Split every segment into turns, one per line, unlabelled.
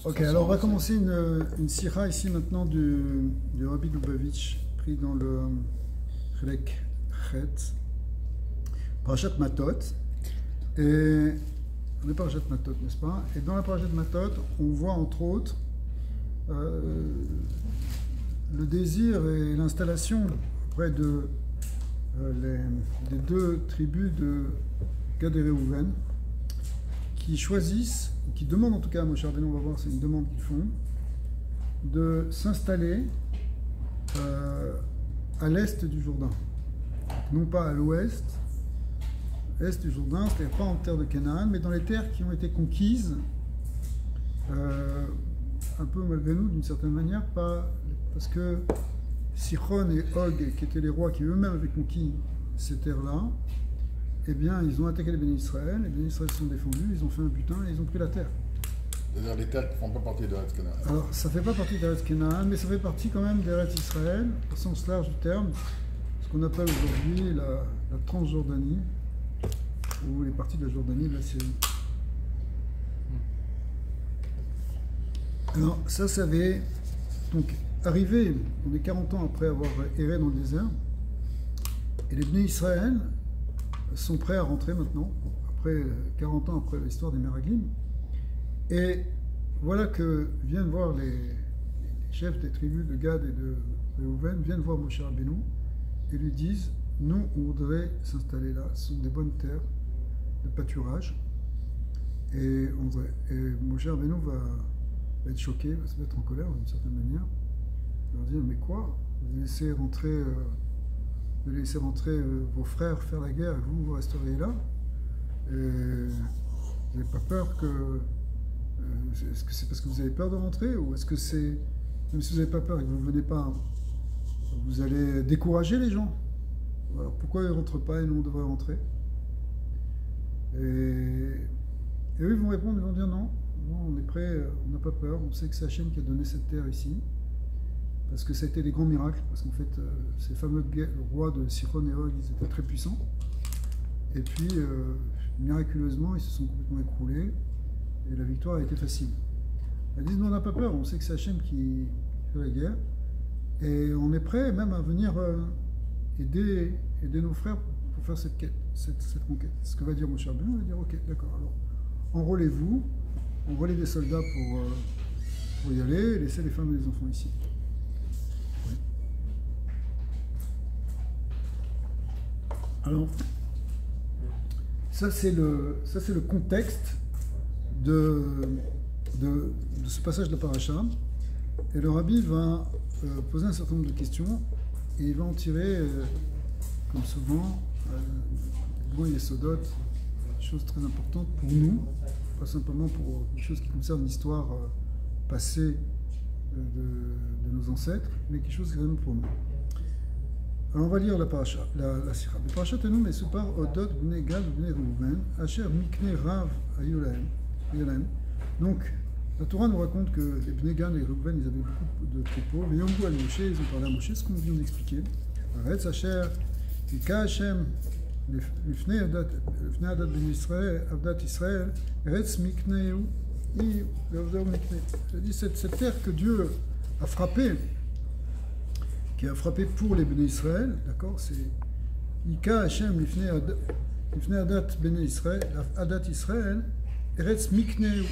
Ok, alors on va commencer une sira ici maintenant du Rabbi Lubavitch, pris dans le Chelek Chet, Parashat Matot. Et on est Parashat Matot, n'est-ce pas? Et dans la Parashat Matot, on voit entre autres le désir et l'installation auprès des deux tribus de Gad et Réhouven, qui choisissent, qui demandent en tout cas à Moshe Rabbeinu, on va voir, c'est une demande qu'ils font, de s'installer à l'est du Jourdain, non pas à l'ouest, est du Jourdain, c'est-à-dire pas en terre de Canaan, mais dans les terres qui ont été conquises, un peu malgré nous d'une certaine manière, pas parce que Sichon et Og, qui étaient les rois qui eux-mêmes avaient conquis ces terres-là, eh bien, ils ont attaqué les Bénis Israël, les Bénis Israël se sont défendus, ils ont fait un butin et ils ont pris la terre.
C'est-à-dire les terres qui ne font pas partie de l'Eretz Canaan.
Alors, ça ne fait pas partie d'Eretz Canaan, mais ça fait partie quand même d'Eretz Israël, au sens large du terme, ce qu'on appelle aujourd'hui la Transjordanie, ou les parties de la Jordanie de la Syrie. Alors, ça avait donc arrivé, on est 40 ans après avoir erré dans le désert, et les Bénis Israël sont prêts à rentrer maintenant, après 40 ans après l'histoire des Meraglim. Et voilà que viennent voir les chefs des tribus de Gad et de Réhouven, viennent voir Moshe Rabbeinu et lui disent: nous, on voudrait s'installer là, ce sont des bonnes terres de pâturage. Et Moshe Rabbeinu va être choqué, va se mettre en colère d'une certaine manière. Il va leur dire: mais quoi? Vous laissez rentrer vos frères faire la guerre et vous resterez là, et vous n'avez pas peur que... est-ce que c'est parce que vous avez peur de rentrer, ou est-ce que c'est... Même si vous n'avez pas peur et que vous ne venez pas, vous allez décourager les gens? Alors pourquoi ils ne rentrent pas et nous on devrait rentrer? Et eux ils vont répondre, ils vont dire: non, on est prêt, on n'a pas peur, on sait que c'est Hachem qui a donné cette terre ici. Parce que ça a été des grands miracles, parce qu'en fait, ces fameux rois de Sichon et Og, ils étaient très puissants. Et puis, miraculeusement, ils se sont complètement écroulés, et la victoire a été facile. Ils disent: non, on n'a pas peur, on sait que c'est Hachem qui fait la guerre, et on est prêt même à venir aider nos frères pour faire cette quête, cette conquête. Ce que va dire Moshe Rabbeinu, on va dire: ok, d'accord, alors enrôlez-vous, enrôlez des soldats pour y aller, et laissez les femmes et les enfants ici. Alors, ça c'est le contexte de ce passage de la paracha. Et le rabbi va poser un certain nombre de questions et il va en tirer, comme souvent, bon Yesodot, des choses très importantes pour nous, pas simplement pour des choses qui concernent l'histoire passée de nos ancêtres, mais quelque chose qui est même pour nous. Alors on va lire la paracha, la sira. La paracha tenu mesupar odot bnei Gad bnei Réhouven, asher mikne rav ayolem. Donc la Torah nous raconte que les bnei Gad et Réhouven, ils avaient beaucoup de troupeaux. Mais yombu al Moshe, ils ont parlé à Moshe, ce qu'on vient d'expliquer. Aretz asher ika Hashem lifnei adat bnei Israël, avdat Israël, eretz mikneu i ve'avdor mikne. C'est-à-dire cette terre que Dieu a frappée, qui a frappé pour les Bénis Israël, d'accord, c'est Ika Hashem Lifnei Adat Bénis Israël, Adat Israël, Eretz Mikneu.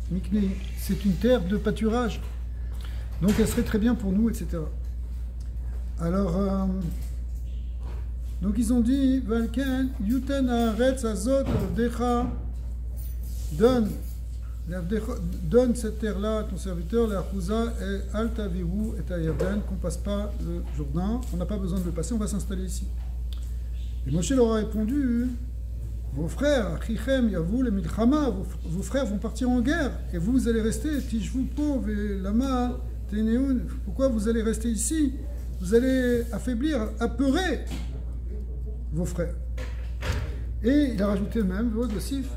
Mikneu, c'est une terre de pâturage, donc elle serait très bien pour nous, etc. Alors, donc ils ont dit: Valken, Yuten Haaretz Azot Avdecha, donne cette terre-là à ton serviteur, la Chouza et Altaviru et Ayarden, qu'on ne passe pas le Jourdain, on n'a pas besoin de le passer, on va s'installer ici. Et Moshe leur a répondu: vos frères, Achichem, Yavou, les Milchama, vos frères vont partir en guerre, et vous allez rester, Tishvu Pov et Lama, Teneun, pourquoi vous allez rester ici? Vous allez affaiblir, apeurer vos frères. Et il a rajouté même, Vodosif,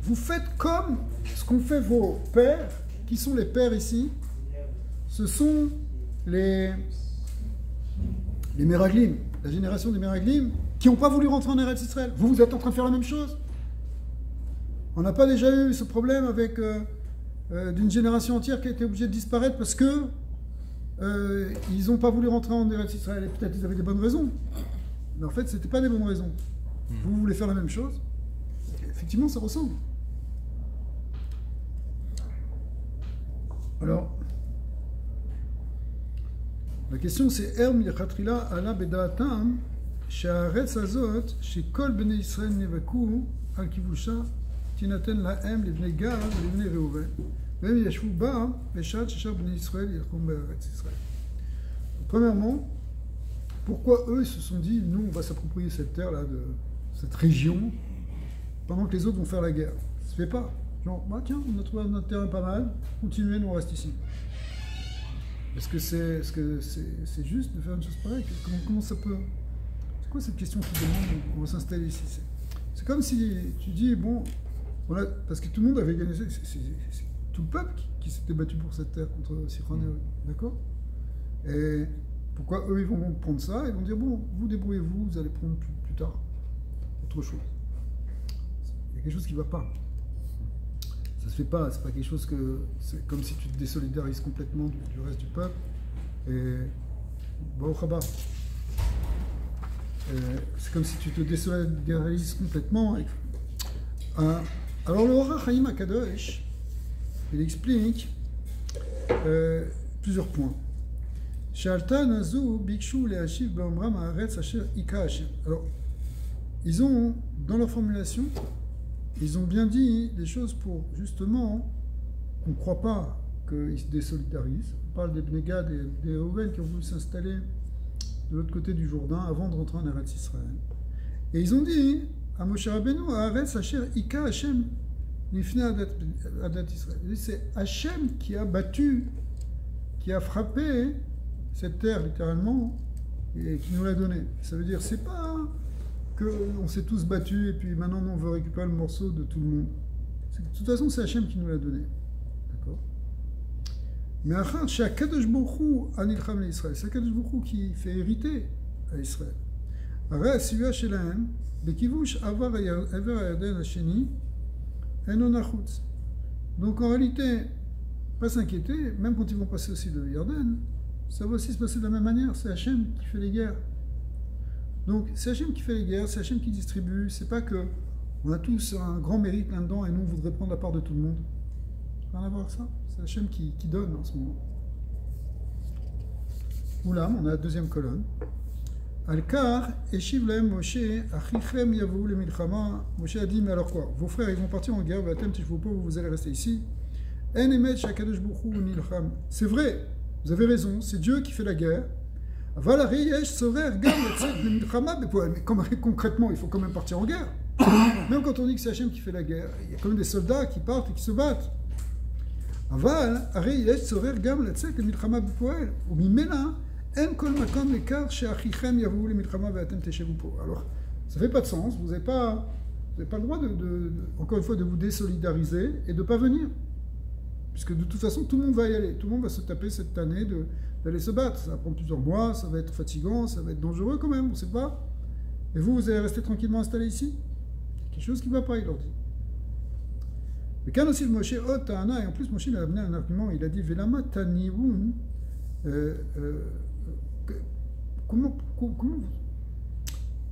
vous faites comme ce qu'ont fait vos pères, qui sont les pères ici. Ce sont les Meraglim, la génération des Meraglim, qui n'ont pas voulu rentrer en Eretz Israël. Vous êtes en train de faire la même chose. On n'a pas déjà eu ce problème avec d'une génération entière qui a été obligée de disparaître parce que ils n'ont pas voulu rentrer en Eretz Israël. Et peut-être ils avaient des bonnes raisons. Mais en fait, ce n'était pas des bonnes raisons. Vous voulez faire la même chose? Effectivement, ça ressemble. Alors, la question c'est Erm Yachatrila ala bedaatam she'aretz hazot shekol bnei Israël nevaku al kivusha tinaten lahem livnei Gad livnei Reuven v'hem yashvu ba beshat sheshar bnei Israël yilchum be'aretz Israël. Premièrement, pourquoi eux se sont dit nous on va s'approprier cette terre-là, de cette région, pendant que les autres vont faire la guerre? Ça se fait pas. Genre, bah tiens, on a trouvé notre terrain pas mal, continuez, nous on reste ici. Est-ce que c'est juste de faire une chose pareille? Comment ça peut... C'est quoi cette question qui demande on va s'installer ici? C'est comme si tu dis, bon, voilà, parce que tout le monde avait gagné, c'est tout le peuple qui s'était battu pour cette terre contre Sichon et Og, d'accord? Et pourquoi eux ils vont prendre ça? Ils vont dire, bon, vous débrouillez-vous, vous allez prendre plus tard autre chose. Il y a quelque chose qui ne va pas. Ça se fait pas, c'est pas quelque chose que... C'est comme si tu te désolidarises complètement du reste du peuple. Et... Baruch haba. C'est comme si tu te désolidarises complètement. Alors le Orach Chaim HaKadosh, il explique plusieurs points. Shalta nazu bikshu le'ashiv be'omram haaretz asher ika Hashem. Alors, ils ont, dans leur formulation, ils ont bien dit des choses pour, justement, qu'on ne croit pas qu'ils se désolidarisent. On parle des Bnei Gad et des Reuven qui ont voulu s'installer de l'autre côté du Jourdain avant de rentrer en Eretz Israël. Et ils ont dit à Moshe Rabbeinu, Haaretz asher ika Hashem lifnei adat Israël. C'est Hashem qui a battu, qui a frappé cette terre, littéralement, et qui nous l'a donnée. Ça veut dire, c'est pas... qu'on s'est tous battus et puis maintenant on veut récupérer le morceau de tout le monde. De toute façon, c'est Hachem qui nous l'a donné. D'accord? Mais achar, c'est Akadosh Baruch Hu anilcham l'Israël. C'est Akadosh Baruch Hu qui fait hériter à Israël. Ara asivya shelahem bekivush avar ever hayarden hasheni eno nachutz. Donc en réalité, pas s'inquiéter, même quand ils vont passer aussi le Yarden, ça va aussi se passer de la même manière. C'est Hachem qui fait les guerres. Donc c'est Hachem qui fait les guerres, c'est Hachem qui distribue, c'est pas que on a tous un grand mérite là-dedans et nous on voudrait prendre la part de tout le monde. Rien à voir avec ça, c'est Hachem qui donne en ce moment. Oulam, on a la deuxième colonne. Al-Kar, Eshiv lahem Moshe, Achichem yavou le milchama. Moshe a dit, mais alors quoi? Vos frères ils vont partir en guerre, vous allez rester ici. En emet shakadosh baruch hu nilcham. C'est vrai, vous avez raison, c'est Dieu qui fait la guerre. Mais concrètement, il faut quand même partir en guerre. Même quand on dit que c'est Hachem qui fait la guerre, il y a quand même des soldats qui partent et qui se battent. Alors, ça fait pas de sens, vous n'avez pas le droit, encore une fois, de vous désolidariser et de ne pas venir. Puisque de toute façon, tout le monde va y aller. Tout le monde va se taper cette année d'aller se battre. Ça va prendre plusieurs mois, ça va être fatigant, ça va être dangereux quand même, on ne sait pas. Et vous allez rester tranquillement installé ici? C'est quelque chose qui ne va pas, il leur dit. Mais quand aussi Moshe Otana, et en plus Moshe il a amené un argument, il a dit Velama Taniwun, comment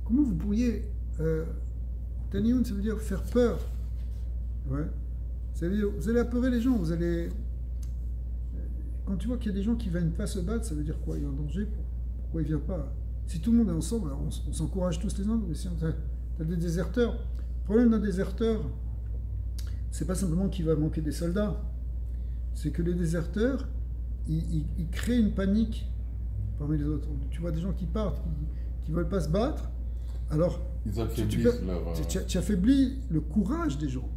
vous pourriez. Taniwun, ça veut dire faire peur. Ouais. Ça veut dire, vous allez apeurer les gens, vous allez. Quand tu vois qu'il y a des gens qui ne viennent pas se battre, ça veut dire quoi? Il y a un danger, pourquoi il ne vient pas? Si tout le monde est ensemble, alors on s'encourage tous les uns, mais si tu as des déserteurs, le problème d'un déserteur, c'est pas simplement qu'il va manquer des soldats, c'est que les déserteurs, ils créent une panique parmi les autres. Tu vois des gens qui partent, qui ne veulent pas se battre, alors
ils affaiblissent
tu affaiblis le courage des gens.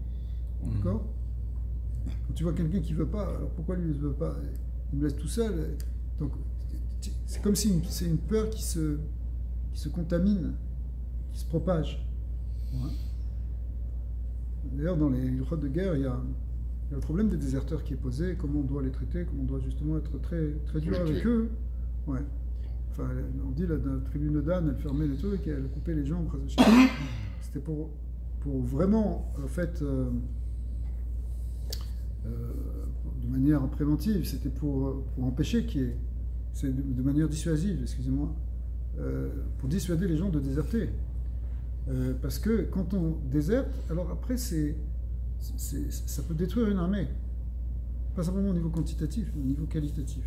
D'accord? Quand tu vois quelqu'un qui ne veut pas, alors pourquoi lui il ne veut pas? Il me laisse tout seul. Donc, c'est comme si c'est une peur qui se contamine, qui se propage. Ouais. D'ailleurs, dans les ilkhot de guerre, il y a le problème des déserteurs qui est posé, comment on doit les traiter, comment on doit justement être très, très dur avec eux. Ouais. Enfin, on dit la tribu de Dan, elle fermait les trucs et elle coupait les jambes. C'était pour vraiment, en fait, manière préventive, c'était pour empêcher qu'il y ait, c'est de manière dissuasive, excusez-moi, pour dissuader les gens de déserter. Parce que quand on déserte, alors après, ça peut détruire une armée. Pas simplement au niveau quantitatif, mais au niveau qualitatif.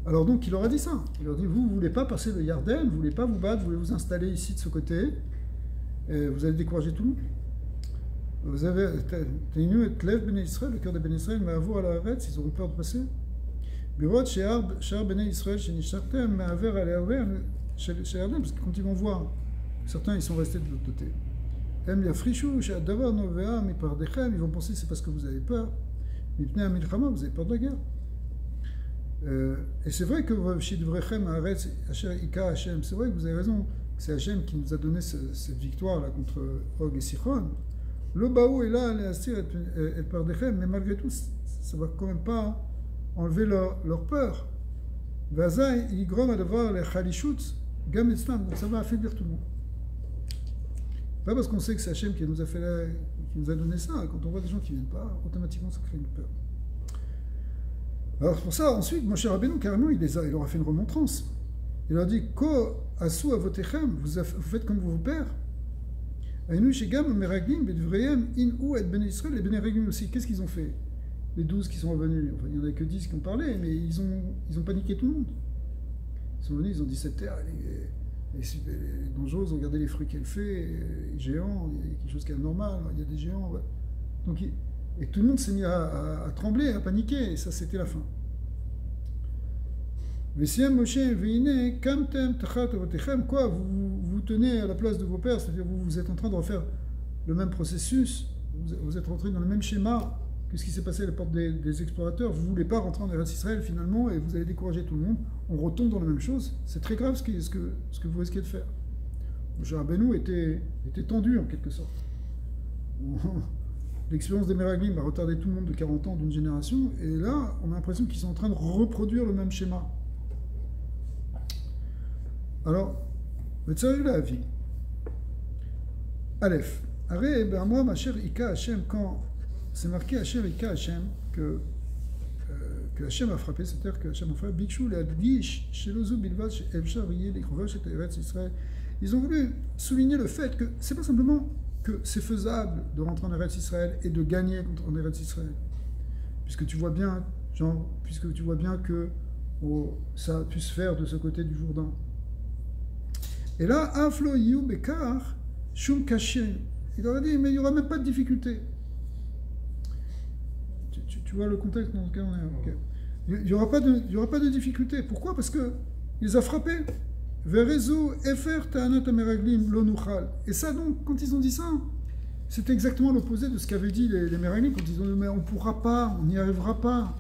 Alors donc, il leur a dit ça. Il leur a dit, vous ne voulez pas passer le Yarden, vous ne voulez pas vous battre, vous voulez vous installer ici de ce côté, et vous allez décourager tout le monde. Vous avez tenu et Tlev Bnei Israël, le cœur des Bnei Israël, mais à vous à la Haaretz, ils auront peur de passer. Birot Shehar Bnei Israël, Shenishartem, mais à vers à l'Herver, chez Yarden, parce que quand ils vont voir, certains ils sont restés de l'autre côté. Em Yafrishu, She'adavar Novea, Mipardechem, ils vont penser que c'est parce que vous avez peur. Mipnei Amilchama, vous avez peur de la guerre. Et c'est vrai que Shidvrechem Haaretz, Asher Ika Hashem, c'est vrai que vous avez raison, c'est Hashem qui nous a donné cette victoire-là contre Og et Sichon. Le Baou est là, et Pardechem, mais malgré tout, ça ne va quand même pas enlever leur peur. Vazaï, il grom à devoir les Khalishut, Gam Etzlam, donc ça va affaiblir tout le monde. Pas parce qu'on sait que c'est Hachem qui nous a donné ça, quand on voit des gens qui ne viennent pas, automatiquement ça crée une peur. Alors pour ça, ensuite, Moshe Rabbeinu, carrément, il leur a fait une remontrance. Il leur dit, Ko asu avotechem, vous faites comme vos pères. Aïnou shegam meraglim bedvrayem in ou et ben Israël, les Bénéraglim aussi. Qu'est-ce qu'ils ont fait? Les 12 qui sont revenus, enfin, il n'y en a que 10 qui ont parlé, mais ils ont paniqué tout le monde. Ils sont venus, ils ont dit cette terre, elle est dangereuse, regardez les fruits qu'elle fait, les géants, il y a quelque chose qui est anormal, il y a des géants. Ouais. Donc, et tout le monde s'est mis à trembler, à paniquer, et ça c'était la fin. Quoi, vous tenez à la place de vos pères, c'est-à-dire vous êtes en train de refaire le même processus, vous êtes rentré dans le même schéma que ce qui s'est passé à la porte des explorateurs, vous ne voulez pas rentrer en Eretz Israël finalement, et vous allez décourager tout le monde, on retombe dans la même chose, c'est très grave ce que vous risquez de faire. Moshe Rabbeinu était tendu en quelque sorte. L'expérience des Meraglim a retardé tout le monde de 40 ans d'une génération, et là, on a l'impression qu'ils sont en train de reproduire le même schéma. Alors, le tzarich la vie. Aleph. Aré, ben moi, ma chère Ika Hashem, quand c'est marqué Hashem Ika Hashem, que Hashem a frappé, c'est-à-dire que Hashem a frappé, Bikshu, la Dish, Shelozu, Bilvat, Elchar, Riye, les Krovash, et Eretz Israël. Ils ont voulu souligner le fait que c'est pas simplement que c'est faisable de rentrer en Eretz Israël et de gagner en Eretz Israël. Puisque tu vois bien que ça a pu se faire de ce côté du Jourdain. Et là, Aflo Yu Bekar, Shum Kashem. Il leur a dit, mais il n'y aura même pas de difficulté. Tu vois le contexte dans lequel on est. Okay. Il n'y aura pas de difficulté. Pourquoi? Parce qu'il les a frappés. Verezu Efer Ta'anat Meraglim Lo Nuchal. Et ça, donc, quand ils ont dit ça, c'était exactement l'opposé de ce qu'avaient dit les Meraglim quand ils ont dit, mais on ne pourra pas, on n'y arrivera pas,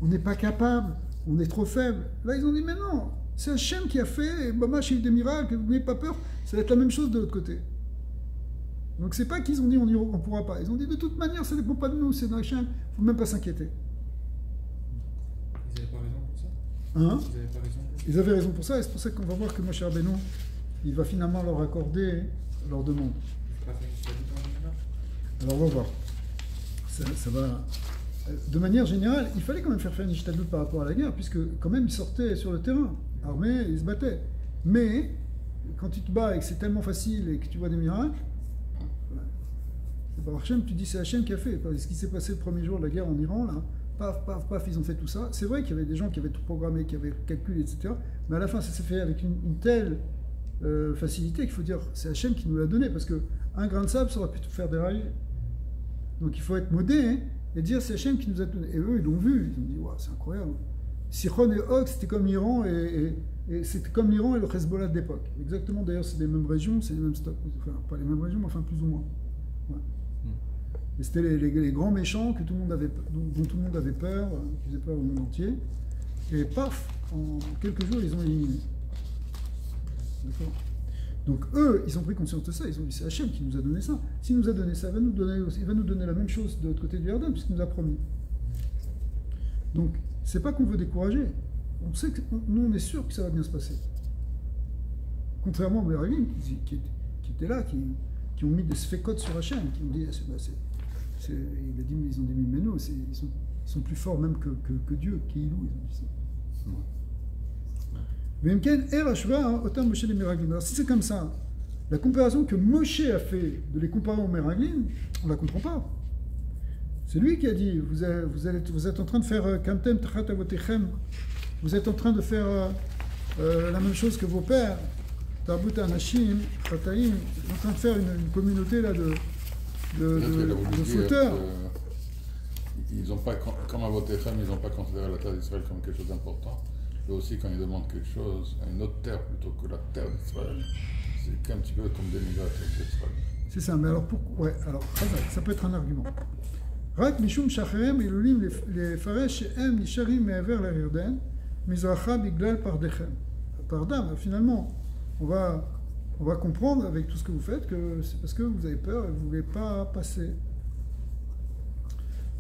on n'est pas capable, on est trop faible. Là, ils ont dit, mais non. C'est Hachem qui a fait, Bama, j'ai eu des miracles, vous n'avez pas peur, ça va être la même chose de l'autre côté. Donc c'est pas qu'ils ont dit on ne pourra pas, ils ont dit de toute manière ça ne dépend pas de nous, c'est de Hachem, il ne faut même pas s'inquiéter.
Ils n'avaient pas raison pour ça?
Hein?
Ils n'avaient pas raison pour ça?
Ils avaient raison pour ça, et c'est pour ça qu'on va voir que Moshe Rabbeinu, il va finalement leur accorder leur demande. Alors on va voir. Ça va... De manière générale, il fallait quand même faire une ishtadlut par rapport à la guerre, puisque quand même ils sortaient sur le terrain, armés, ils se battaient. Mais quand tu te bats et que c'est tellement facile et que tu vois des miracles, c'est pas Hachem, tu dis c'est Hachem qui a fait. Ce qui s'est passé le premier jour de la guerre en Iran, là, paf, paf, paf, ils ont fait tout ça. C'est vrai qu'il y avait des gens qui avaient tout programmé, qui avaient calculé, etc. Mais à la fin, ça s'est fait avec une telle facilité qu'il faut dire c'est Hachem qui nous l'a donné, parce qu'un grain de sable, ça aurait pu tout faire dérailler. Donc il faut être modé, hein, et dire c'est Hachem qui nous a donné. Et eux, ils l'ont vu, ils ont dit, wow, c'est incroyable. Sichon et Og, c'était comme l'Iran et c'était comme l'Iran et le Hezbollah de l'époque. Exactement, d'ailleurs, c'est les mêmes régions, c'est les mêmes stocks. Enfin, pas les mêmes régions, mais enfin plus ou moins. Ouais. Et c'était les grands méchants que tout le monde avait, dont tout le monde avait peur, qui faisaient peur au monde entier. Et paf, en quelques jours, ils ont éliminé. D'accord. Donc eux, ils ont pris conscience de ça, ils ont dit c'est Hachem qui nous a donné ça. S'il nous a donné ça, il va nous donner la même chose de l'autre côté du Yarden, puisqu'il nous a promis. Donc, c'est pas qu'on veut décourager. On sait que nous, on est sûr que ça va bien se passer. Contrairement aux Meraglim qui étaient là, qui ont mis des sfécotes sur Hachem, qui ont dit, ils ont dit, mais non, Ils sont plus forts même que Dieu, qui est Ilou, ils ont dit ça. Alors si c'est comme ça, la comparaison que Moshe a fait de les comparer aux Meraglim, on ne la comprend pas. C'est lui qui a dit, vous êtes en train de faire Kamtem Tachat Avotechem, vous êtes en train de faire la même chose que vos pères, Tarbut Anashim, Chataim, vous êtes en train de faire une communauté là de fauteurs.
Ils n'ont pas, comme à Avotechem, ils n'ont pas considéré la terre d'Israël comme quelque chose d'important. Et aussi, quand ils demandent quelque chose à une autre terre plutôt que la terre d'Israël, c'est un petit peu comme dénigrer la terre d'Israël.
C'est ça, mais alors pourquoi? Ouais, alors ça peut être un argument. Rak mishum shacherem elulim les faresh she'em nisharim me'aver la Yarden mizracha biglal pardechem. Pardam, finalement, on va comprendre avec tout ce que vous faites que c'est parce que vous avez peur et vous ne voulez pas passer.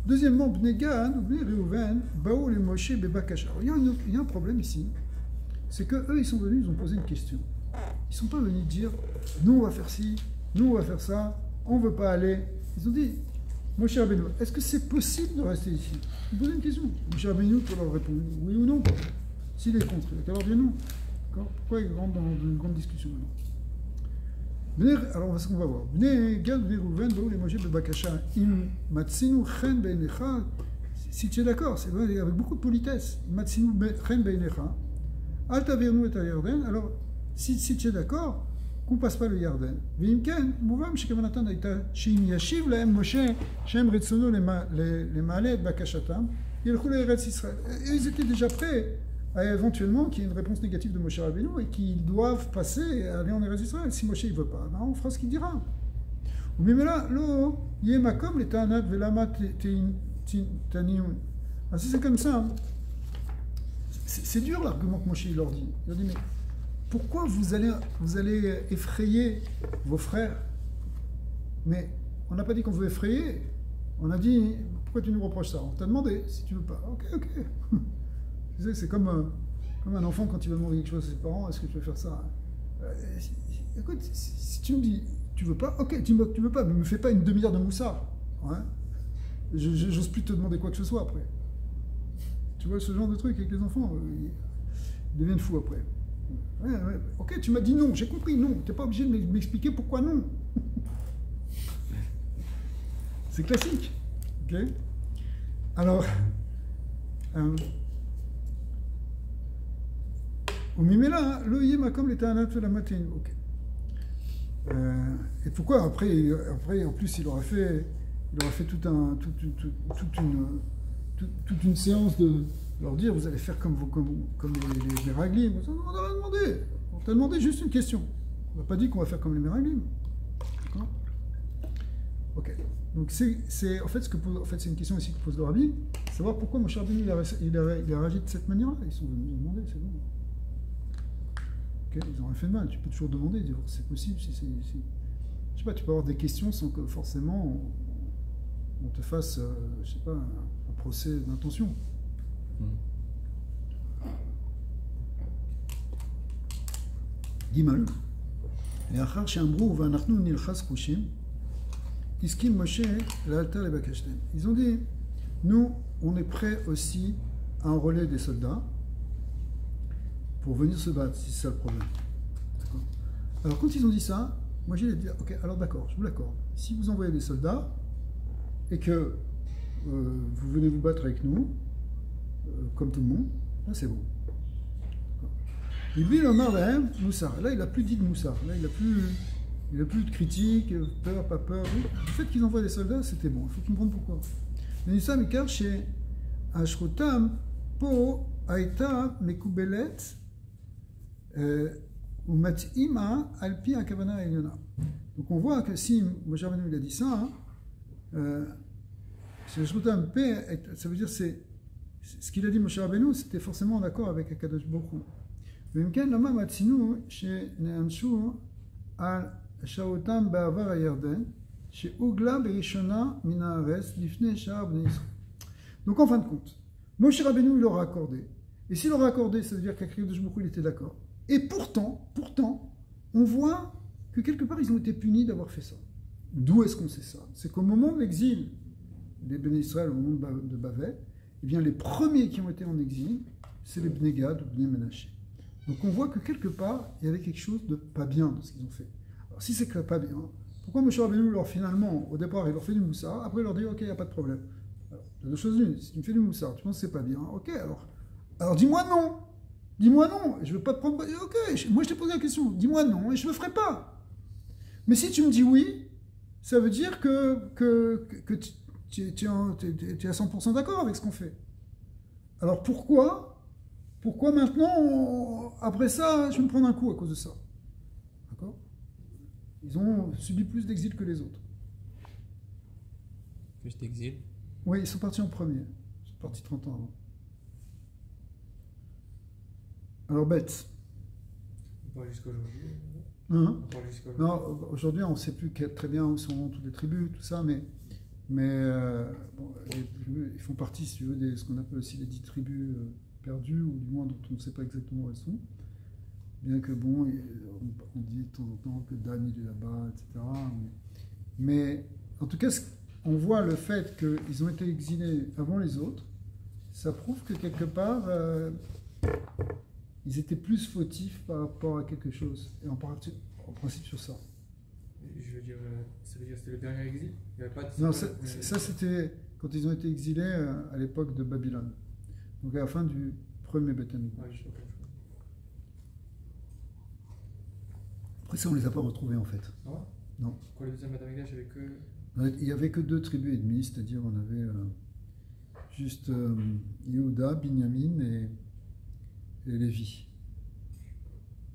Deuxièmement, Bnei Gad, Bnei Reuven, Baou les Moshe Bebakasha. Il y a un problème ici, c'est qu'eux, ils sont venus, ils ont posé une question. Ils ne sont pas venus dire, nous on va faire ci, nous on va faire ça, on ne veut pas aller. Ils ont dit, Moshe Rabbeinu, est-ce que c'est possible de rester ici? Ils posent une question. Moshe Rabbeinu peut leur répondre oui ou non. S'il est contre, il va leur dire non. Pourquoi ils rentrent dans une grande discussion maintenant? Alors, on va voir. Si tu es d'accord, c'est vrai, avec beaucoup de politesse. Alors, si tu es d'accord, qu'on ne passe pas le Yarden. Ils étaient déjà prêts éventuellement qu'il y ait une réponse négative de Moshe Rabbeinu et qu'ils doivent passer et aller en Eretz Israël. Si Moshe ne veut pas, ben on fera ce qu'il dira. Mais là, lo, yemakom le ta'anat velama taniun. Si c'est comme ça, c'est dur l'argument que Moshe leur dit. Il leur dit, mais pourquoi vous allez effrayer vos frères? Mais on n'a pas dit qu'on veut effrayer. On a dit, pourquoi tu nous reproches ça? On t'a demandé, si tu veux pas. Ok. C'est comme un enfant quand il va demander quelque chose à ses parents, est-ce que tu veux faire ça? Écoute, si tu me dis, tu veux pas, ok, tu veux pas, mais me fais pas une demi-heure de moussard. Ouais. J'ose plus te demander quoi que ce soit après. Tu vois ce genre de truc avec les enfants, ils deviennent fous après. Ouais. Ok, tu m'as dit non, j'ai compris, non, tu n'es pas obligé de m'expliquer pourquoi non. C'est classique. Ok. Alors, Mimela, le yéma comme les ta'anat de la matin. Ok. Et pourquoi après, en plus, il aurait fait toute une séance de leur dire, vous allez faire comme les Meraglim. On t'a demandé juste une question. On n'a pas dit qu'on va faire comme les Meraglim. D'accord? Ok. Donc c'est une question ici que pose le Rabbi, savoir pourquoi Moshe Rabbeinu il a réagi de cette manière-là. Ils sont venus nous demander, c'est bon. Okay, ils n'ont rien fait de mal. Tu peux toujours demander, dire c'est possible. Je sais pas, tu peux avoir des questions sans que forcément on te fasse, je sais pas, un procès d'intention. Gimal. Et achar she'amru v'anachnu nilchas chushim. Iskim Moshe l'altar et Bakashtem. Ils ont dit, nous, on est prêts aussi à enrôler des soldats pour venir se battre, si c'est ça le problème. D'accord. Alors quand ils ont dit ça, moi j'ai dit, ok, alors d'accord, je vous l'accorde. Si vous envoyez des soldats et que vous venez vous battre avec nous, comme tout le monde, là c'est bon. Il dit l'Omar Lahem, Moussar. Là il n'a plus dit de Moussar. Là il n'a plus de critique, peur, pas peur. Le fait qu'ils envoient des soldats, c'était bon. Il faut comprendre pourquoi. Mais ça m'écarte chez Ashrotam, Po, Aïta, Mekoubelet, ou Mat'ima, Alpi, Akavana, Eliona. Donc on voit que si Moshe Rabbeinu il a dit ça, chez Ashrotam, P, ça veut dire c'est ce qu'il a dit Moshe Rabbeinu, c'était forcément en accord avec Akadosh Baruch Hu. Mais même lama Matsinu, chez Neamshu, al Shaotam Ba'avar Ayarden, chez Ogla Berishona Minahares, Lifne Sha'ar Bnei Israël. Donc en fin de compte, Moshe Rabbeinu il leur a accordé. Et s'il leur a accordé, ça veut dire qu'Akadosh Baruch Hu il était d'accord. Et pourtant, on voit que quelque part ils ont été punis d'avoir fait ça. D'où est-ce qu'on sait ça? C'est qu'au moment de l'exil des Bnei Israël, au moment de Bavel, eh bien les premiers qui ont été en exil, c'est les Bnei Gad ou Bnei Menaché. Donc on voit que quelque part, il y avait quelque chose de pas bien dans ce qu'ils ont fait. Alors si c'est que pas bien, pourquoi Moshe Rabbeinu leur finalement, au départ, il leur fait du moussard, après il leur dit ok, il n'y a pas de problème. Alors, il y a deux choses l'une, si tu me fais du moussard, tu penses que c'est pas bien, ok, alors dis-moi non. Dis-moi non, je ne veux pas te prendre. Ok, moi je t'ai posé la question, dis-moi non et je ne le ferai pas. Mais si tu me dis oui, ça veut dire que tu es à 100% d'accord avec ce qu'on fait. Alors pourquoi maintenant, après ça, je vais me prendre un coup à cause de ça? D'accord? Ils ont subi plus d'exil que les autres.
Plus d'exil?
Oui, ils sont partis en premier. Ils sont partis 30 ans avant. Alors, bête.
On parle jusqu'à aujourd'hui.
Hein?
On parle jusqu'à
Non, aujourd'hui, on ne sait plus très bien où sont toutes les tribus, tout ça, mais bon, ils font partie, si tu veux, de ce qu'on appelle aussi les 10 tribus perdues, ou du moins dont on ne sait pas exactement où elles sont. Bien que, bon, on dit de temps en temps que Dan, il est là-bas, etc. Mais en tout cas, on voit le fait qu'ils ont été exilés avant les autres, ça prouve que quelque part, ils étaient plus fautifs par rapport à quelque chose, et en principe sur ça.
Je veux dire, ça veut dire que c'était le dernier exil? Il n'y avait pas de...
Non, ça c'était quand ils ont été exilés à l'époque de Babylone. Donc à la fin du premier Beth Amikdash. Après ça, on ne les a pas retrouvés en fait.
Ah ouais?
Non.
Quand le deuxième Beth Amikdash, il y avait que...
Il n'y avait que 2 tribus et demie, c'est-à-dire on avait juste Yehuda, Binyamin et Lévi.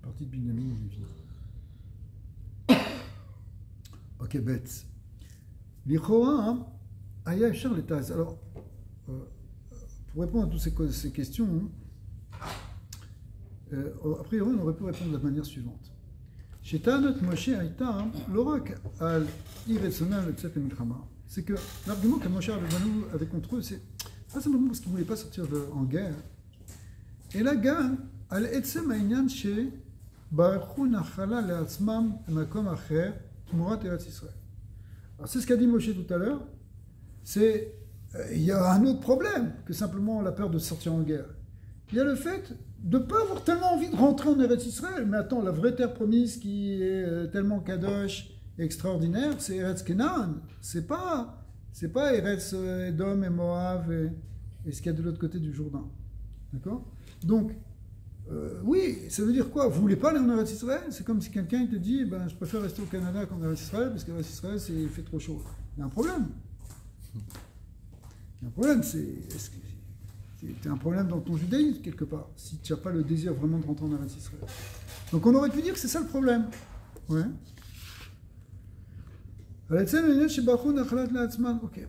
Partie de Binyamin et Lévi. Ok, bête. L'Ichoa, Aya Cher les Taz. Alors, pour répondre à toutes ces questions, a priori, on aurait pu répondre de la manière suivante. Shetanot Moshe Aïta, l'orak al irrationnel, etc. C'est que l'argument que Moshe avait contre eux, c'est pas simplement parce qu'ils ne voulaient pas sortir en guerre. Et là, gars, al etzem aïnyan she baruchu nachala le'atzmam makom acher tmurat eretz Israël. Alors c'est ce qu'a dit Moshe tout à l'heure. C'est il y a un autre problème que simplement la peur de sortir en guerre. Il y a le fait de ne pas avoir tellement envie de rentrer en Eretz Israël. Mais attends, la vraie terre promise qui est tellement kadosh et extraordinaire, c'est Eretz Kenan. C'est pas Eretz Edom et Moab et ce qu'il y a de l'autre côté du Jourdain. D'accord? Donc, oui, ça veut dire quoi? Vous voulez pas aller en Eretz Israël? C'est comme si quelqu'un te dit, je préfère rester au Canada qu'en Eretz Israël, parce qu'Eretz Israël, il fait trop chaud. Il y a un problème. Il y a un problème, c'est un problème dans ton judaïsme, quelque part, si tu n'as pas le désir vraiment de rentrer en Eretz Israël. Donc on aurait pu dire que c'est ça le problème. Ouais. Ok.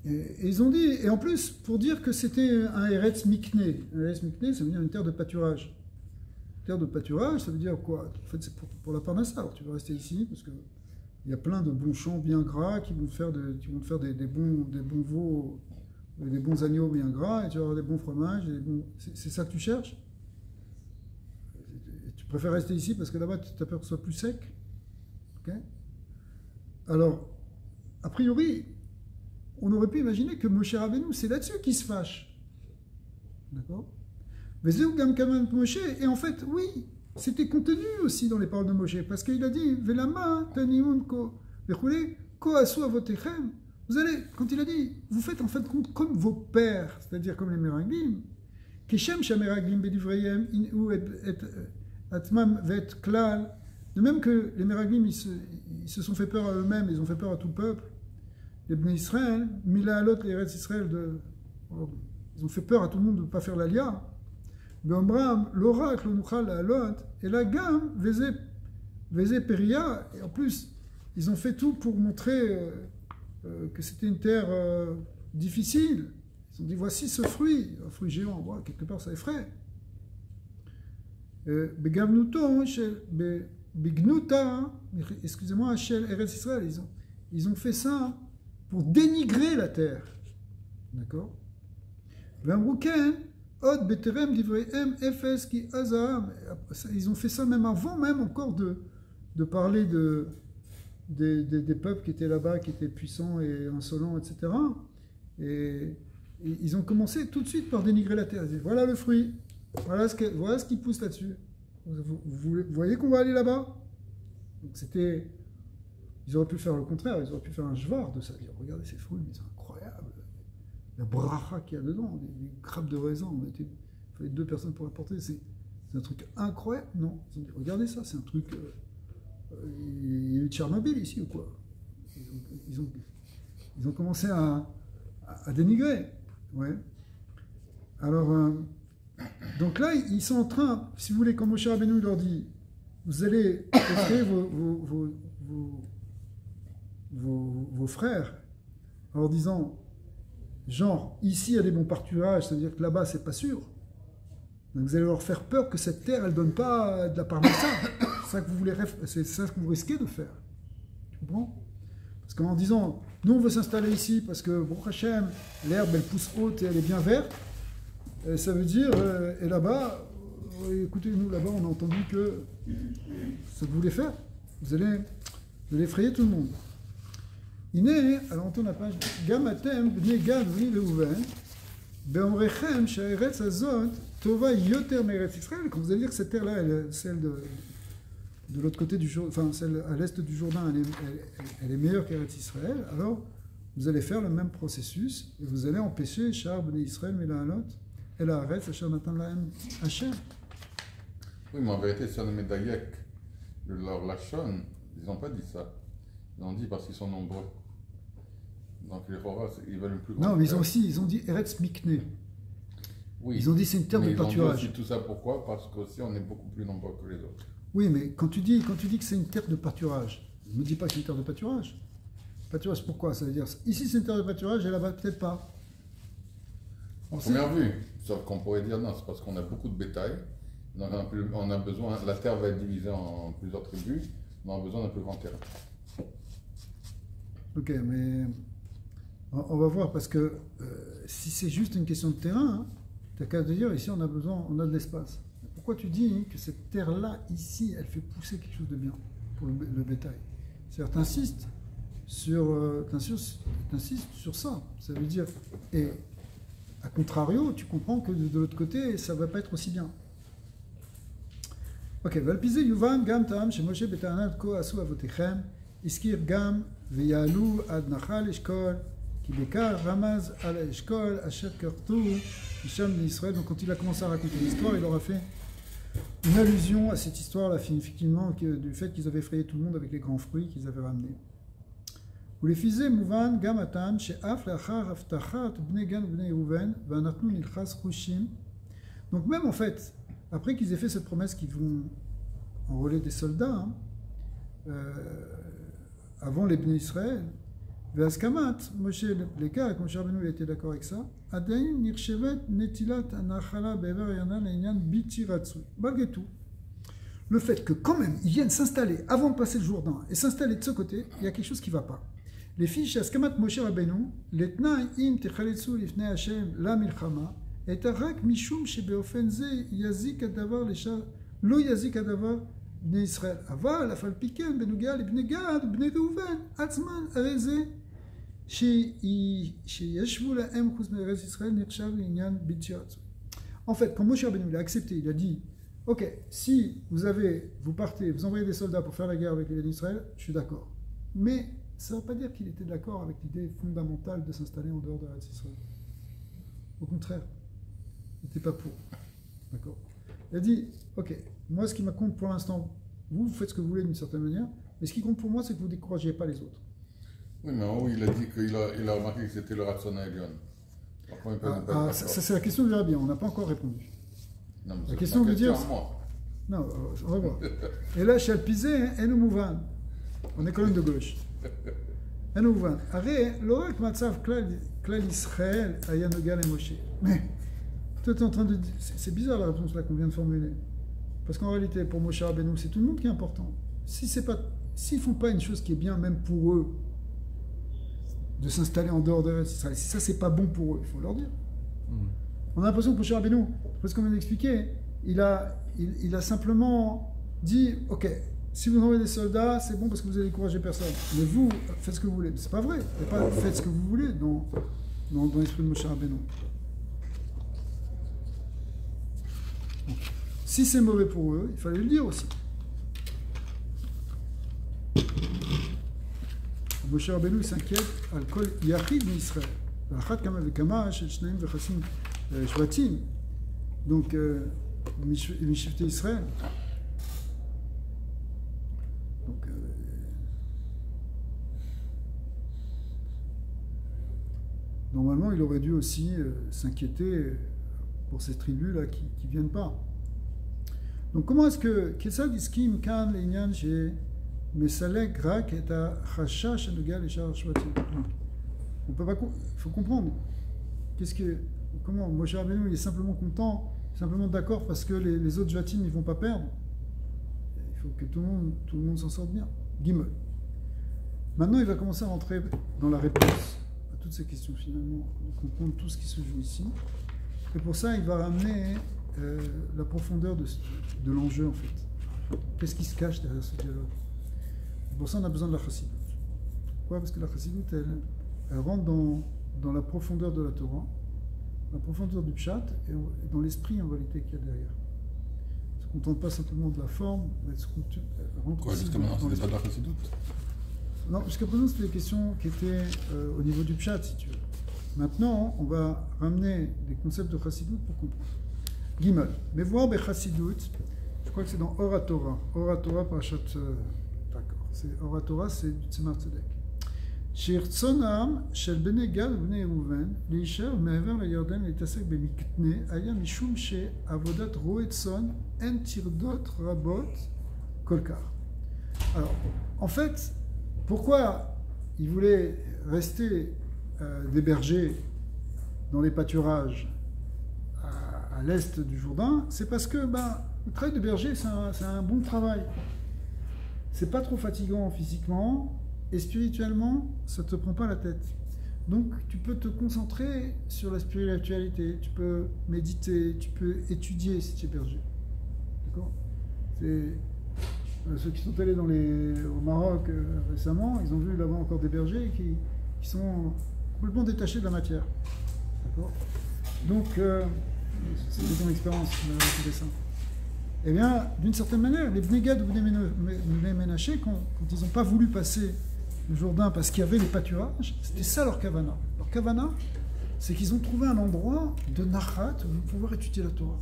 Et ils ont dit, et en plus, pour dire que c'était un Eretz Mikné. Un Eretz Mikné, ça veut dire une terre de pâturage. Une terre de pâturage, ça veut dire quoi? En fait, c'est pour la parnassa. Alors tu vas rester ici, parce que il y a plein de bons champs bien gras qui vont te faire des bons veaux, des bons agneaux bien gras, et tu vas avoir des bons fromages. C'est ça que tu cherches? Et tu préfères rester ici parce que là-bas tu t'aperçois plus sec? Okay. Alors, a priori, on aurait pu imaginer que Moshe Rabbeinu, c'est là-dessus qu'il se fâche. D'accord? Et en fait, oui, c'était contenu aussi dans les paroles de Moshe, parce qu'il a dit Velama taniun ko asu avotechem. Vous allez, quand il a dit, vous faites en fait compte comme vos pères, c'est-à-dire comme les Meraglim, Keshem shameraglim bedivrayem inu et atmam vet klal, de même que les Meraglim, ils se sont fait peur à eux-mêmes, ils ont fait peur à tout le peuple, les Bnei Israël, Mila alot les Eretz Israël, ils ont fait peur à tout le monde de ne pas faire l'Alia. Beomram, l'oracle, l'onuchal, la alot, et la gamme, Vézé Peria, et en plus, ils ont fait tout pour montrer que c'était une terre difficile. Ils ont dit, voici ce fruit, un fruit géant, voilà, quelque part ça effraie. Bignuta, excusez-moi, Shel Eretz Israël, ils ont fait ça pour dénigrer la terre. D'accord? Ils ont fait ça même avant même encore de parler des peuples qui étaient là-bas, qui étaient puissants et insolents, etc. Et ils ont commencé tout de suite par dénigrer la terre. Ils disaient, voilà le fruit, voilà ce qui pousse là-dessus. Vous voyez qu'on va aller là-bas? Donc c'était... Ils auraient pu faire le contraire, ils auraient pu faire un jvar de ça. Dire, regardez ces fruits, mais c'est incroyable. La bracha qu'il y a dedans, des grappes de raisin, il fallait 2 personnes pour la porter, c'est un truc incroyable. Non, ils ont dit, regardez ça, c'est un truc... il y a eu Tchernobyl ici ou quoi? Ils ont commencé à dénigrer. Ouais. Alors, donc là, ils sont en train, si vous voulez, comme Moshe Rabbeinu leur dit, vous allez offrir vos frères en leur disant, genre, ici il y a des bons pâturages, c'est-à-dire que là-bas c'est pas sûr. Donc vous allez leur faire peur que cette terre elle donne pas de la parmessa. C'est ça que vous risquez de faire. Tu comprends? Parce qu'en disant, nous on veut s'installer ici parce que bon Hachem, l'herbe elle pousse haute et elle est bien verte, et ça veut dire, et là-bas, écoutez, nous là-bas on a entendu que ça que vous voulez faire, vous allez effrayer tout le monde. Iné, alors on tourne la page, Gam atem bnei Gad bnei Reuven, be'omrechem she'eretz hazot tova yoter me'eretz Israël. Quand vous allez dire que cette terre-là, celle de l'autre côté du Jourdain, enfin celle à l'est du Jourdain, elle est meilleure qu'Eretz Israël, alors vous allez faire le même processus et vous allez empêcher Sha'ar bnei Israël mela'alot el haaretz asher natan lahem Hashem.
Oui, mais en vérité, c'est un médaillek. Leur lachon, ils n'ont pas dit ça. Ils ont dit parce qu'ils sont nombreux. Donc les Chora, ils veulent une plus grande.
Non, mais ils ont dit Eretz Mikne.
Oui.
Ils ont dit c'est une terre de pâturage.
Ils ont dit aussi tout ça pourquoi? Parce qu'aussi on est beaucoup plus nombreux que les autres.
Oui, mais quand tu dis que c'est une terre de pâturage, ne me dis pas que c'est une terre de pâturage. Pâturage, pourquoi? Ça veut dire ici c'est une terre de pâturage et là-bas peut-être pas.
En première vue, sauf qu'on pourrait dire non, c'est parce qu'on a beaucoup de bétail. Donc on a besoin, la terre va être divisée en plusieurs tribus, on a besoin d'un plus grand terrain.
Ok, mais on va voir parce que si c'est juste une question de terrain, hein, tu n'as qu'à te dire ici on a de l'espace. Pourquoi tu dis que cette terre-là, ici, elle fait pousser quelque chose de bien pour le bétail? C'est-à-dire, tu insistes sur ça. Ça veut dire, et à contrario, tu comprends que de l'autre côté, ça ne va pas être aussi bien. Ok, Valpizé Yuvan Gam Tam, chez Moshe Betanat Ko Asu Avotechem, Iskir Gam, Veyalou Ad Nachal Eshkol, Kibekar Ramaz Al Eshkol, Asher Kartou, Hisham d'Israël. Donc quand il a commencé à raconter l'histoire, il leur a fait une allusion à cette histoire-là, effectivement, du fait qu'ils avaient effrayé tout le monde avec les grands fruits qu'ils avaient ramenés. Ou les fizé Mouvan Gam Atan, chez Af Lachar Aftachat Bnei Gad Bnei Reuven, Vanatnu Nilchas Rushim. Donc même en fait, après qu'ils aient fait cette promesse qu'ils vont enrôler des soldats, avant les Bnei Israël, Ve'askamat, Moshe Leka, comme Moshe Rabbeinu était d'accord avec ça, Adaim Nirchevet Netilat Anachala Be'ever Yanan Einyan Bitiratsu. Malgré tout, le fait que quand même ils viennent s'installer avant de passer le Jourdain et s'installer de ce côté, il y a quelque chose qui ne va pas. Les filles chez Askamat Moshe Rabbeinu, Letnaï im Techaletsu Lifnei Hashem la Milchama, et Arak Mishum Shebeofen Ze Yazik Adavar Lesha Lo Yazik Adavar Bnei Israël. Aval Afal Piken Benuga Libnei Gad Bnei Reuven Atzman Areze en fait, quand Moshe Rabbeinu l'a accepté, il a dit ok, si vous partez, vous envoyez des soldats pour faire la guerre avec les Bnei Israël, je suis d'accord. Mais ça ne veut pas dire qu'il était d'accord avec l'idée fondamentale de s'installer en dehors de l'Eretz Israël. Au contraire, il n'était pas pour. D'accord. Il a dit ok, moi ce qui me compte pour l'instant, vous faites ce que vous voulez d'une certaine manière, mais ce qui compte pour moi, c'est que vous ne découragez pas les autres.
Oui, mais en haut, il a dit qu'il a remarqué que c'était le Ratzona Elion.
Ça, c'est la question du Rabbi, on n'a pas encore répondu.
Non,
la question veut dire. Non, on va voir. Et là, chez Alpizé, Enou Mouvan. On est colonne de gauche. Enou Mouvan. Arrête, l'orak matzav klal Israël ayanogal et Moshe. Mais, toi, tu es en train de dire. C'est bizarre la réponse là qu'on vient de formuler. Parce qu'en réalité, pour Moshe Rabbeinu, c'est tout le monde qui est important. S'ils ne font pas une chose qui est bien, même pour eux, de s'installer en dehors de l'Eretz Israël, si ça c'est pas bon pour eux, il faut leur dire. On a l'impression que Moshe Rabbeinu, parce qu'on vient d'expliquer, il a simplement dit ok, si vous envoyez des soldats, c'est bon parce que vous allez décourager personne. Mais vous, faites ce que vous voulez. C'est pas vrai. Pas faites ce que vous voulez. dans l'esprit de Moshe Rabbeinu. Si c'est mauvais pour eux, il fallait le dire aussi. Moshe Rabbeinu s'inquiète al kol yachid d'Israël. L'achat kama vekama shel shnaim vechassim shvatim. Donc, Mishivte Israël. Donc, normalement, il aurait dû aussi s'inquiéter pour ces tribus-là qui ne viennent pas. Donc, comment est-ce que Kessad Iskim Kan Leïnyan chez Mesalek Rak et à Chashash Anugal et Shar Shvatim? On peut pas. Il faut comprendre. Comment Moshe Rabbeinu il est simplement content, simplement d'accord parce que les autres Shvatim ils vont pas perdre. Il faut que tout le monde s'en sorte bien. Gimel. Maintenant, il va commencer à rentrer dans la réponse à toutes ces questions finalement, de comprendre tout ce qui se joue ici. Et pour ça, il va ramener la profondeur de l'enjeu en fait. Qu'est-ce qui se cache derrière ce dialogue? Pour ça, on a besoin de la chassidoute. Pourquoi? Parce que la chassidoute, elle rentre dans la profondeur de la Torah, la profondeur du pshat et dans l'esprit en réalité qu'il y a derrière. Elle ne se contente pas simplement de la forme, mais elle rentre
Quoi,
aussi
jusqu'à maintenant, c'était pas de la chassidoute?
Non, jusqu'à présent, c'était des questions qui étaient au niveau du pshat, si tu veux. Maintenant, on va ramener des concepts de chassidoute pour comprendre. Gimel. Mais voir be chassidoute, je crois que c'est dans Oratora. Oratora, parachat. D'accord. Oratora, c'est du Tzemar Tzedek. Shirtzonam shel bnei Gad ובני ראובן להישאר מעבר לירדן להתעסק במקנה היה משום שעבודת רועי צאן אין טרדות רבות כל כך. Alors, en fait, pourquoi ils voulaient rester des bergers dans les pâturages à l'est du Jourdain? C'est parce que le travail de berger, c'est un bon travail. C'est pas trop fatigant physiquement. Et spirituellement, ça ne te prend pas la tête. Donc, tu peux te concentrer sur la spiritualité, tu peux méditer, tu peux étudier si tu es berger. D'accord? Ceux qui sont allés au Maroc récemment, ils ont vu là-bas encore des bergers qui sont complètement détachés de la matière. D'accord? Donc, c'était ton expérience qui m'a raconté ça. Eh bien, d'une certaine manière, les Bnei Gad ou Bnei Menaché, quand ils n'ont pas voulu passer le Jourdain parce qu'il y avait les pâturages, c'était ça leur kavana. Leur kavana, c'est qu'ils ont trouvé un endroit de nachat où ils vont pouvoir étudier la Torah.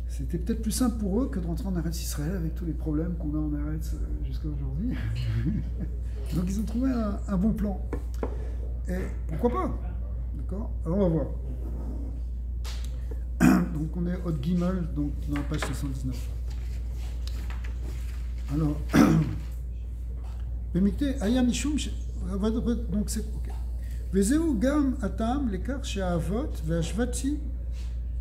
C'était peut-être plus simple pour eux que de rentrer en Eretz Israël avec tous les problèmes qu'on a en Eretz jusqu'à aujourd'hui. Donc ils ont trouvé un bon plan. Et pourquoi pas? D'accord? Alors on va voir. Donc on est Hot Gimel, donc dans la page 79. Alors, donc c'est ok. Vezeu gam atam lekar she'avot ve'ashvatim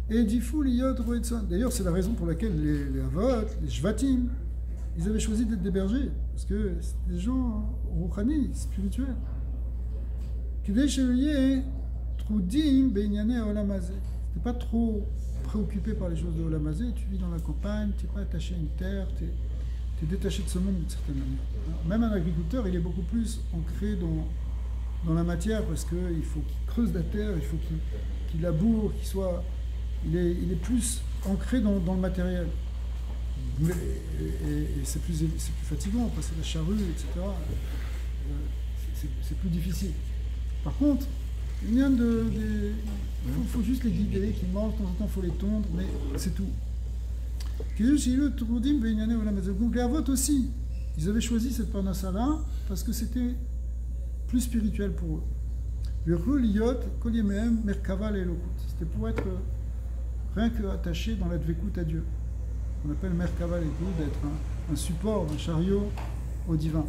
edifu liyot roetzon. D'ailleurs, c'est la raison pour laquelle les avot, les shvatim, ils avaient choisi d'être des bergers, parce que c'est des gens rouchani, spirituels. Kidei she'yeh trudim beinyane ha'olam hazeh. T'es pas trop préoccupé par les choses de Olam Hazeh, tu vis dans la campagne, tu n'es pas attaché à une terre, tu es détaché de ce monde d'une certaine manière. Alors, même un agriculteur, il est beaucoup plus ancré dans la matière parce qu'il faut qu'il creuse la terre, il faut qu'il laboure, il est plus ancré dans le matériel. Et c'est plus fatigant, passer la charrue, etc. C'est plus difficile. Par contre, il faut juste les guider, qu'ils mangent, de temps en temps il faut les tondre, mais c'est tout. Donc les Avot aussi, ils avaient choisi cette parnassa-là parce que c'était plus spirituel pour eux. C'était pour être rien que attaché dans la dvekout à Dieu. On appelle Merkava Lekut, d'être un support, un chariot au divin.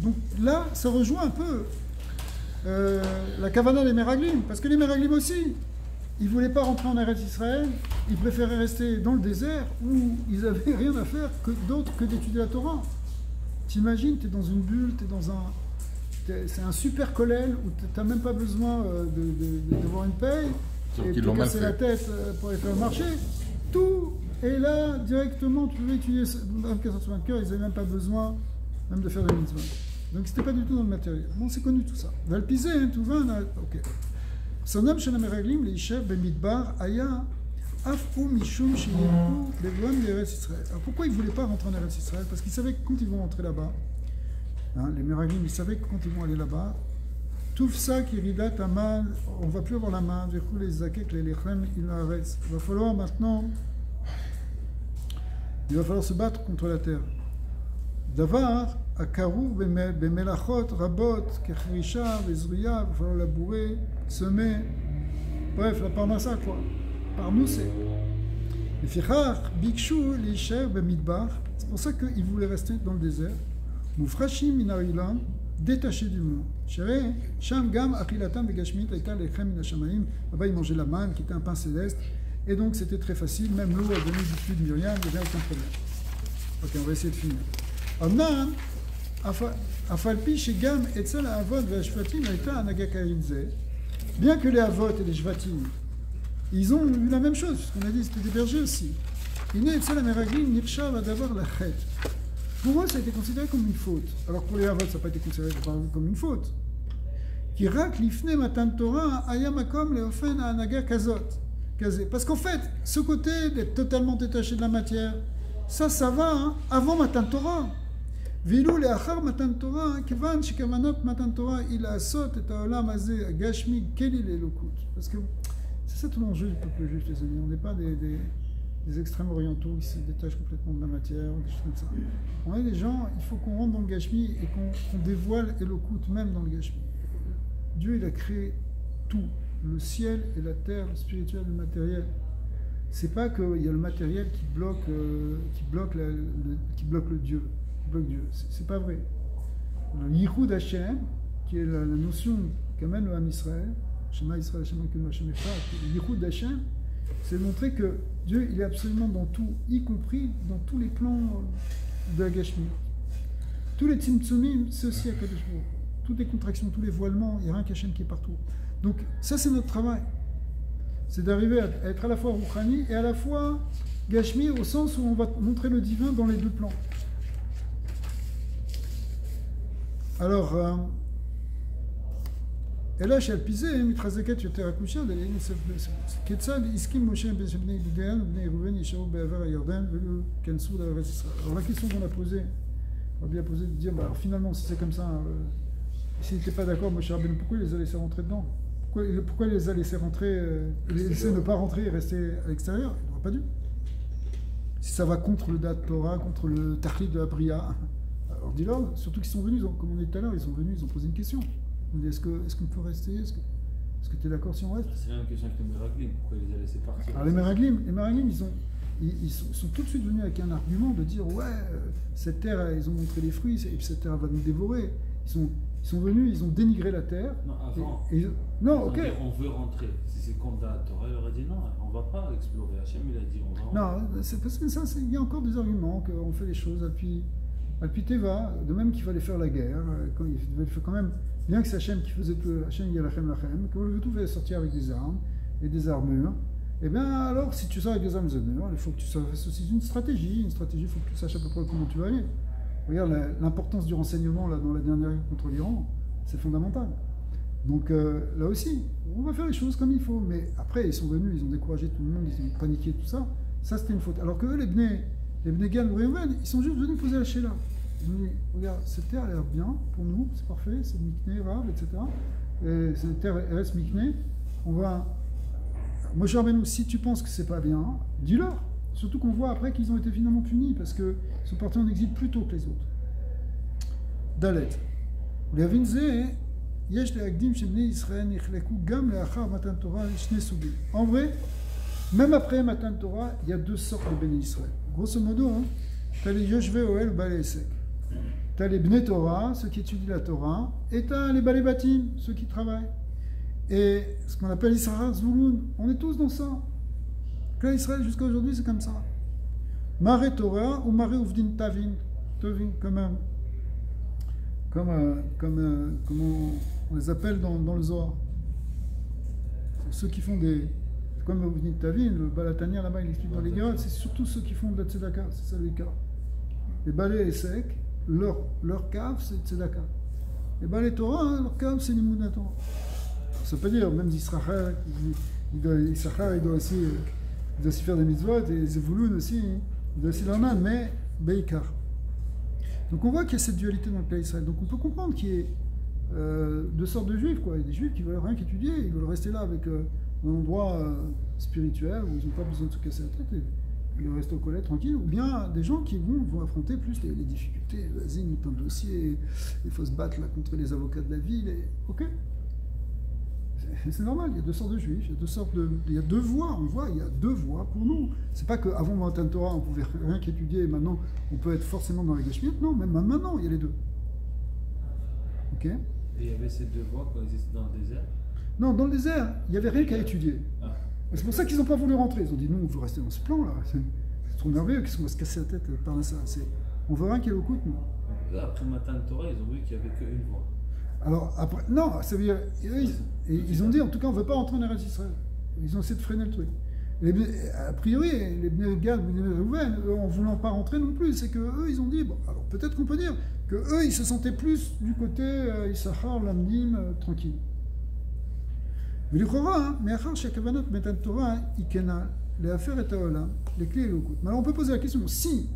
Donc là, ça rejoint un peu la kavana des Meraglim, parce que les Meraglim aussi, ils ne voulaient pas rentrer en Eretz Israël, ils préféraient rester dans le désert où ils n'avaient rien à faire d'autre que d'étudier la Torah. T'imagines, tu es dans une bulle, c'est un super kollel où tu n'as même pas besoin d'avoir une paye, et de te casser la tête pour aller faire le marché. Tout Et là, directement, tu pouvais étudier 24 heures sur 24 heures, ils n'avaient même pas besoin même de faire des mitzvahs. Donc c'était pas du tout dans le matériel. Bon, c'est connu tout ça. Valpisé, hein, tout va, ok. Son homme chez la Meraglim, l'Ishev Bemidbar, Aya, Afou Mishum Shiyemku, Levuan de Eretz Israël. Alors pourquoi ils ne voulaient pas rentrer en Eretz Israël? Parce qu'ils savaient que quand ils vont rentrer là-bas, hein, les Meraglim, ils savaient que quand ils vont aller là-bas, tout ça qui rida tamal, on ne va plus avoir la main, verrou les zakek, les lechem, il va falloir maintenant, il va falloir se battre contre la terre. Davar, Akarou, Bemelachot, Rabot, Kechrisha, Bezruya, il va falloir labourer, semer, bref, la parnassa, quoi. Parmousser. Et Fichach, Bikshu, Lisher, Bemidbar, c'est pour ça qu'ils voulaient rester dans le désert. Moufrashim, Minarilam, détachés du monde. Chéri, Sham, Gam, Achilatam, Begashmit, Aïta, Lechem, Minashamaim, là-bas ils mangeaient la manne, qui était un pain céleste, et donc c'était très facile, même l'eau a donné du flux de Myriam, il n'y avait aucun problème. Ok, on va essayer de finir. Amnan, Afalpi, Shegam, Etzel, Avot, Vashvatim, Aïta, Anagakaimze, bien que les Avot et les Shvatim, ils ont eu la même chose, puisqu'on a dit c'était des bergers aussi. Iné, Etzel, Ameraglim, Nircha, va d'avoir la chet. Pour eux, ça a été considéré comme une faute. Alors pour les Avot, ça n'a pas été considéré comme une faute. Kirak, Lifne, Matan Torah, Ayamakom, Leofen, Anaga, Kazot. Parce qu'en fait, ce côté d'être totalement détaché de la matière, ça va hein, avant Matan Torah. Vilou le achar Matan Torah, Kevan shikamanot Matan Torah, il a sot et haolam hazeh gashmi kelil elokut. Parce que c'est ça tout l'enjeu du peuple juif, les amis. On n'est pas des extrêmes orientaux qui se détachent complètement de la matière, des choses comme ça. On est des gens, il faut qu'on rentre dans le gashmi et qu'on dévoile elokut même dans le gashmi. Dieu, il a créé tout. Le ciel et la terre, le spirituel et le matériel. C'est pas qu'il y a le matériel qui bloque le Dieu. Qui bloque Dieu. C'est pas vrai. Le Yichud Hashem, qui est la notion qu'amène le Ham Israël, Shema Israël, Shema Kenu Hashem Echad, le Yichud Hashem, c'est de montrer que Dieu, il est absolument dans tout, y compris dans tous les plans de la Gashmi. Tous les Tzimtzumim, c'est aussi à Kadosh Baruch. Toutes les contractions, tous les voilements, il n'y a rien qu'Hachem qui est partout. Donc ça c'est notre travail, c'est d'arriver à être à la fois Rouhani et à la fois Gashmi au sens où on va montrer le divin dans les deux plans. Alors, et là chez Alpizé, Mitrazaket Yoter Akushia, Ketzal Iskim Moshe Bnei Gideon, Bnei Reuven, Yishaou Be'avar Yarden, Velu Kensou d'Eretz Israël. Alors la question qu'on a posée, on va bien poser de dire, bah, alors, finalement si c'est comme ça, s'il n'était pas d'accord, Moshe Rabbeinu, pourquoi il les a laissés rentrer dedans? Pourquoi il les a laissés rentrer, les laisser ne pas rentrer et rester à l'extérieur? Il n'aurait pas dû. Si ça va contre le Dat Torah, contre le Tachlit de la Bria, alors dis-leur, surtout qu'ils sont venus, comme on dit tout à l'heure, ils sont venus, ils ont posé une question. Ils ont dit est-ce qu'on peut rester? Est-ce que tu es d'accord si on reste?
C'est la même question que les Meraglim, pourquoi il les a laissés partir?
Alors les Meraglim, ils sont tout de suite venus avec un argument de dire ouais, cette terre, ils ont montré les fruits, et puis cette terre va nous dévorer. Ils sont venus, ils ont dénigré la terre.
Non, avant.
Non, ok.
On veut rentrer. Si c'est contre la Torah, il aurait dit non, on ne va pas explorer. Hachem, il a dit on va rentrer.
Non, c'est parce que ça, il y a encore des arguments qu'on fait les choses. Alpi Teva, de même qu'il fallait faire la guerre, quand il devait faire quand même, bien que c'est Hachem qui faisait tout, Hachem Yalachem Lachem, que le tout fallait sortir avec des armes et des armures. Eh bien, alors, si tu sors avec des armes et des armures, il faut que tu fasses aussi une stratégie. Une stratégie, il faut que tu saches à peu près comment tu vas aller. Regarde l'importance du renseignement là, dans la dernière guerre contre l'Iran, c'est fondamental. Donc là aussi, on va faire les choses comme il faut. Mais après, ils sont venus, ils ont découragé tout le monde, ils ont paniqué, tout ça. Ça, c'était une faute. Alors que eux, les Bnei Gad ou Reuven, ils sont juste venus poser la Sheila. Ils ont dit, regarde, cette terre a l'air bien pour nous, c'est parfait, c'est Mikné, Rav, etc. Et cette terre reste Mikné. On va... Moshe Rabbeinu, si tu penses que c'est pas bien, dis-leur. Surtout qu'on voit après qu'ils ont été finalement punis parce qu'ils sont partis en exil plus tôt que les autres. Dalet. En vrai, même après Matan Torah, il y a deux sortes de Béné Israël. Grosso modo, hein, tu as les Yoshve Oel ou Balei Esek. Tu as les Bnei Torah, ceux qui étudient la Torah, et tu as les Balei Batim, ceux qui travaillent. Et ce qu'on appelle Israël Zvouloun, on est tous dans ça. Là, Israël, jusqu'à aujourd'hui, c'est comme ça. Maré Torah ou Maré Uvdin Tavin. Tavin, comment on les appelle dans le Zohar. Ceux qui font des comme vous dites Tavin, le Balatania là-bas, il explique dans les Guérotes, c'est surtout ceux qui font de la tzedaka, c'est ça le cas. Les balais secs, leur cave, c'est tzedaka. Les balais Torah, hein, leur cave, c'est l'imoud Torah. Ça peut dire, même Israël, il doit aussi faire des mitzvot, et Zevouloun aussi, il doit aussi leur main, mais Beikar. Donc on voit qu'il y a cette dualité dans le cas d'Israël. Donc on peut comprendre qu'il y ait deux sortes de juifs, quoi. Il y a des juifs qui veulent rien qu'étudier, ils veulent rester là avec un endroit spirituel où ils n'ont pas besoin de se casser la tête, et ils restent au collet tranquille, ou bien des gens qui vont affronter plus les difficultés. Vas-y, il y a un dossier, il faut se battre là contre les avocats de la ville, et... ok. C'est normal, il y a deux sortes de juifs, il y a deux voies, on voit, il y a deux voies pour nous. C'est pas qu'avant Matan Torah, on pouvait rien qu'étudier, et maintenant, on peut être forcément dans la Gashmiut. Non, même maintenant, il y a les deux. Ok.
Et il y avait ces deux voies quand ils étaient dans le désert?
Non, dans le désert, il n'y avait rien qu'à étudier.
Ah.
Et c'est pour ça qu'ils n'ont pas voulu rentrer. Ils ont dit, nous, on veut rester dans ce plan-là. C'est trop merveilleux, qu'est-ce qu'on va se casser la tête par ça. On veut rien qu'il y ait au coup, nous.
Là, après Matan Torah, ils ont vu qu'il n'y avait qu'une voie.
Alors, après, non, ça veut dire, ils ont dit, en tout cas, on ne veut pas rentrer en Eretz Israël. Ils ont essayé de freiner le truc. A priori, les Bnei Gad, les Bnei Reuven, en ne voulant pas rentrer non plus, c'est qu'eux, ils ont dit, bon, alors peut-être qu'on peut dire qu'eux, ils se sentaient plus du côté Issachar, Lamdim, tranquille. Mais les Chora, mais Achar, Shekavanot, Metan Torah, Ikena, les affaires et Taola, les clés et le coup. Mais alors on peut poser la question, si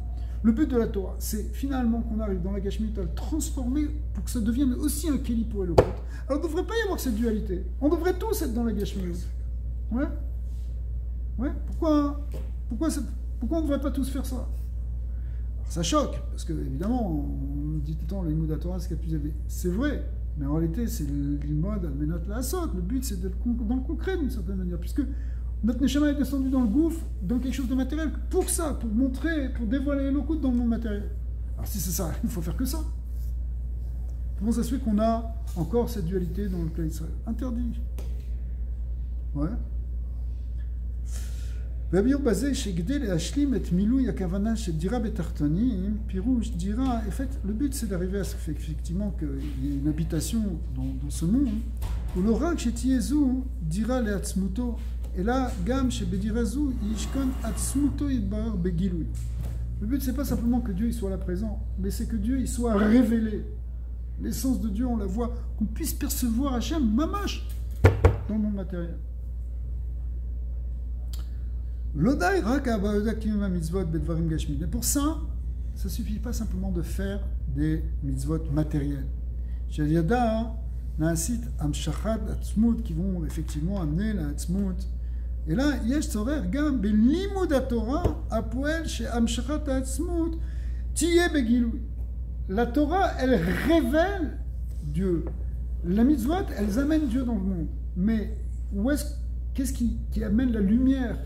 le but de la Torah, c'est finalement qu'on arrive dans la Gashmit à le transformer pour que ça devienne aussi un Kéli pour le coup. Alors il ne devrait pas y avoir cette dualité. On devrait tous être dans la Gashmit. Ouais. Ouais. Pourquoi on ne devrait pas tous faire ça? Alors, ça choque, parce que évidemment, on dit tout le temps le Limoud Torah, c'est ce qu'il y a de plus élevé. C'est vrai, mais en réalité, c'est le Limod Almenot la Asot. Le but, c'est d'être dans le concret d'une certaine manière, puisque notre Neshama est descendu dans le gouffre, dans quelque chose de matériel, pour ça, pour montrer, pour dévoiler l'Elokut dans le monde matériel. Alors si c'est ça, il faut faire que ça. Comment ça se fait qu'on a encore cette dualité dans le cas d'Israël? Interdit. Ouais. והביאו בזה שכדי להשלים את מילוי הכוונה של דירה בתחתונים, פירוש דירה, en fait, le but c'est d'arriver à ce fait effectivement qu'il y ait une habitation dans ce monde, où le rak שתהיה זו דירה לעצמותו, אלא גם שבדירה זו ישכון עצמותו יתברר בגילוי. Le but c'est pas simplement que Dieu il soit là présent, mais c'est que Dieu il soit révélé. L'essence de Dieu on la voit, qu'on puisse percevoir Hachem mamash dans le monde matériel. Mais pour ça, ça ne suffit pas simplement de faire des mitzvot matériels. Shel Yada, Naasit Amshachat Atzmut, qui vont effectivement amener la Atzmut. Et là, Yesh Tzorer Gam Belimud HaTorah Apoel She Amshachat Atzmut Tiye Begilui. La Torah, elle révèle Dieu. Les mitzvot, elles amènent Dieu dans le monde. Mais qu'est-ce qui amène la lumière?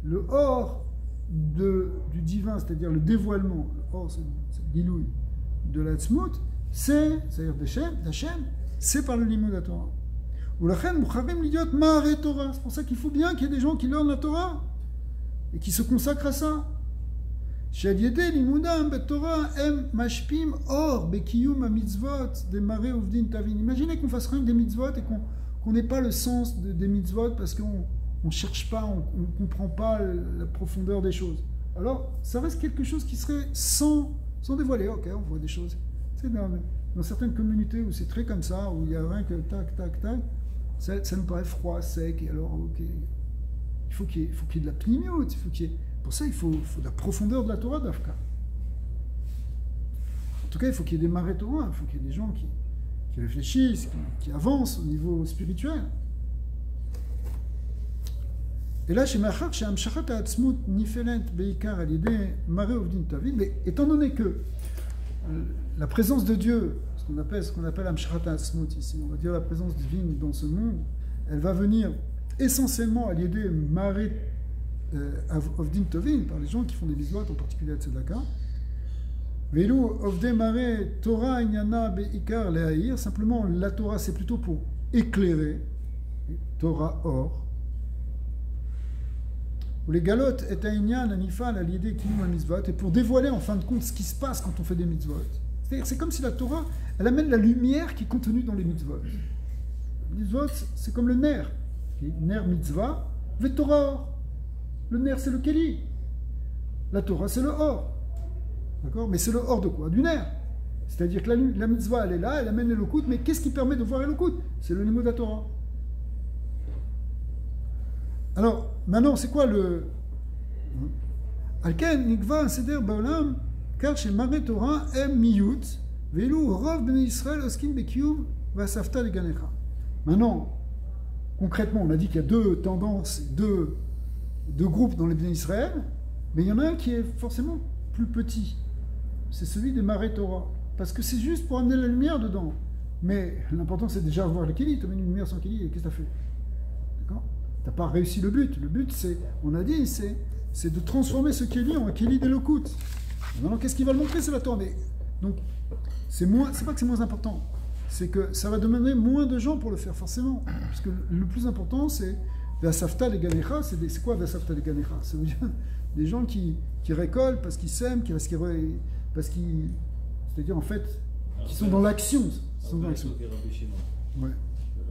Le or du divin, c'est-à-dire le dévoilement, le or, c'est le gilouï de la tzmut, c'est-à-dire d'Hachem, c'est par le limud de la Torah. C'est pour ça qu'il faut bien qu'il y ait des gens qui learnent la Torah et qui se consacrent à ça. Imaginez qu'on fasse rien que des mitzvot et qu'on n'ait pas le sens des mitzvot parce qu'on ne cherche pas, on ne comprend pas la profondeur des choses. Alors, ça reste quelque chose qui serait sans dévoiler. Ok, on voit des choses. C'est dans certaines communautés où c'est très comme ça, où il n'y a rien que tac, tac, tac, ça nous paraît froid, sec, et alors, ok. Il faut qu'il y ait de la pnimiout, pour ça, il faut de la profondeur de la Torah d'Afka. En tout cas, il faut qu'il y ait des marées Torah, il faut qu'il y ait des gens qui réfléchissent, qui avancent au niveau spirituel. Et là, chez Machar, chez Amshachat Ha'atzmut Nifelent Beikar Alidé Mare Ovdin Tavin, mais étant donné que la présence de Dieu, ce qu'on appelle Amshachat Ha'atzmut ici, on va dire la présence divine dans ce monde, elle va venir essentiellement à l'idée Mare Ovdin Tovin, par les gens qui font des mitzvot, en particulier à Tzedaka. Velu Ovde Mare Torah Inyana Beikar Lehaïr, simplement la Torah c'est plutôt pour éclairer, Torah or. Ou les galotes est un inyan, un nifal, à l'idée qui nous un mitzvot, et pour dévoiler en fin de compte ce qui se passe quand on fait des mitzvot. C'est-à-dire, c'est comme si la Torah, elle amène la lumière qui est contenue dans les mitzvot. Les mitzvot, c'est comme le ner. Ner mitzvah, Torah or. Le ner, c'est le keli. La Torah, c'est le or. D'accord? Mais c'est le or de quoi? Du ner. C'est-à-dire que la mitzvah, elle est là, elle amène l'Elokut, mais qu'est-ce qui permet de voir l'Elokut? C'est le limud de la Torah. Alors, maintenant, c'est quoi le... Alken, Nikva, Seder, Baolam, car chez Mare Torah, M. Miyut, Velu, Rov, Ben Israël, Oskin, Bekiyum, Vasafta, Ganecha. Maintenant, concrètement, on a dit qu'il y a deux tendances, deux groupes dans les Bnei Israël, mais il y en a un qui est forcément plus petit. C'est celui des Mare Torah. Parce que c'est juste pour amener la lumière dedans. Mais l'important, c'est déjà voir le Kili. Tu amènes une lumière sans Kili, qu'est-ce que tu as fait? D'accord? Tu n'as pas réussi le but. Le but, c'est, on a dit, c'est de transformer ce Kili en un Kili d'Elokut. Maintenant, qu'est-ce qu'il va le montrer? C'est la Torah. Mais, donc, c'est pas que c'est moins important. C'est que ça va demander moins de gens pour le faire, forcément. Parce que le plus important, c'est Vasafta les Ganecha. C'est quoi Vasafta les Ganecha? Ça veut dire des gens qui récoltent parce qu'ils sèment, c'est-à-dire en fait, qui sont dans l'action. Ouais.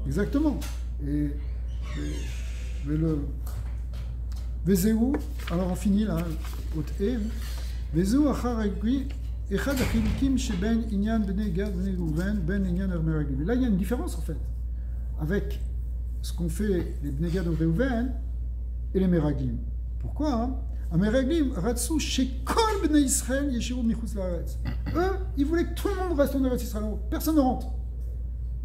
Exactement. Et le Vezeu, alors on finit là, au T. Vezeu acharagui. Là, il y a une différence en fait avec ce qu'ont fait les Bnei Gad de Reuven et les Meraglim. Pourquoi? Meraglim ratsu shekol Bnei Israël yeshiru michutz laaretz. Eux, ils voulaient que tout le monde reste en Eretz Israël. Personne ne rentre.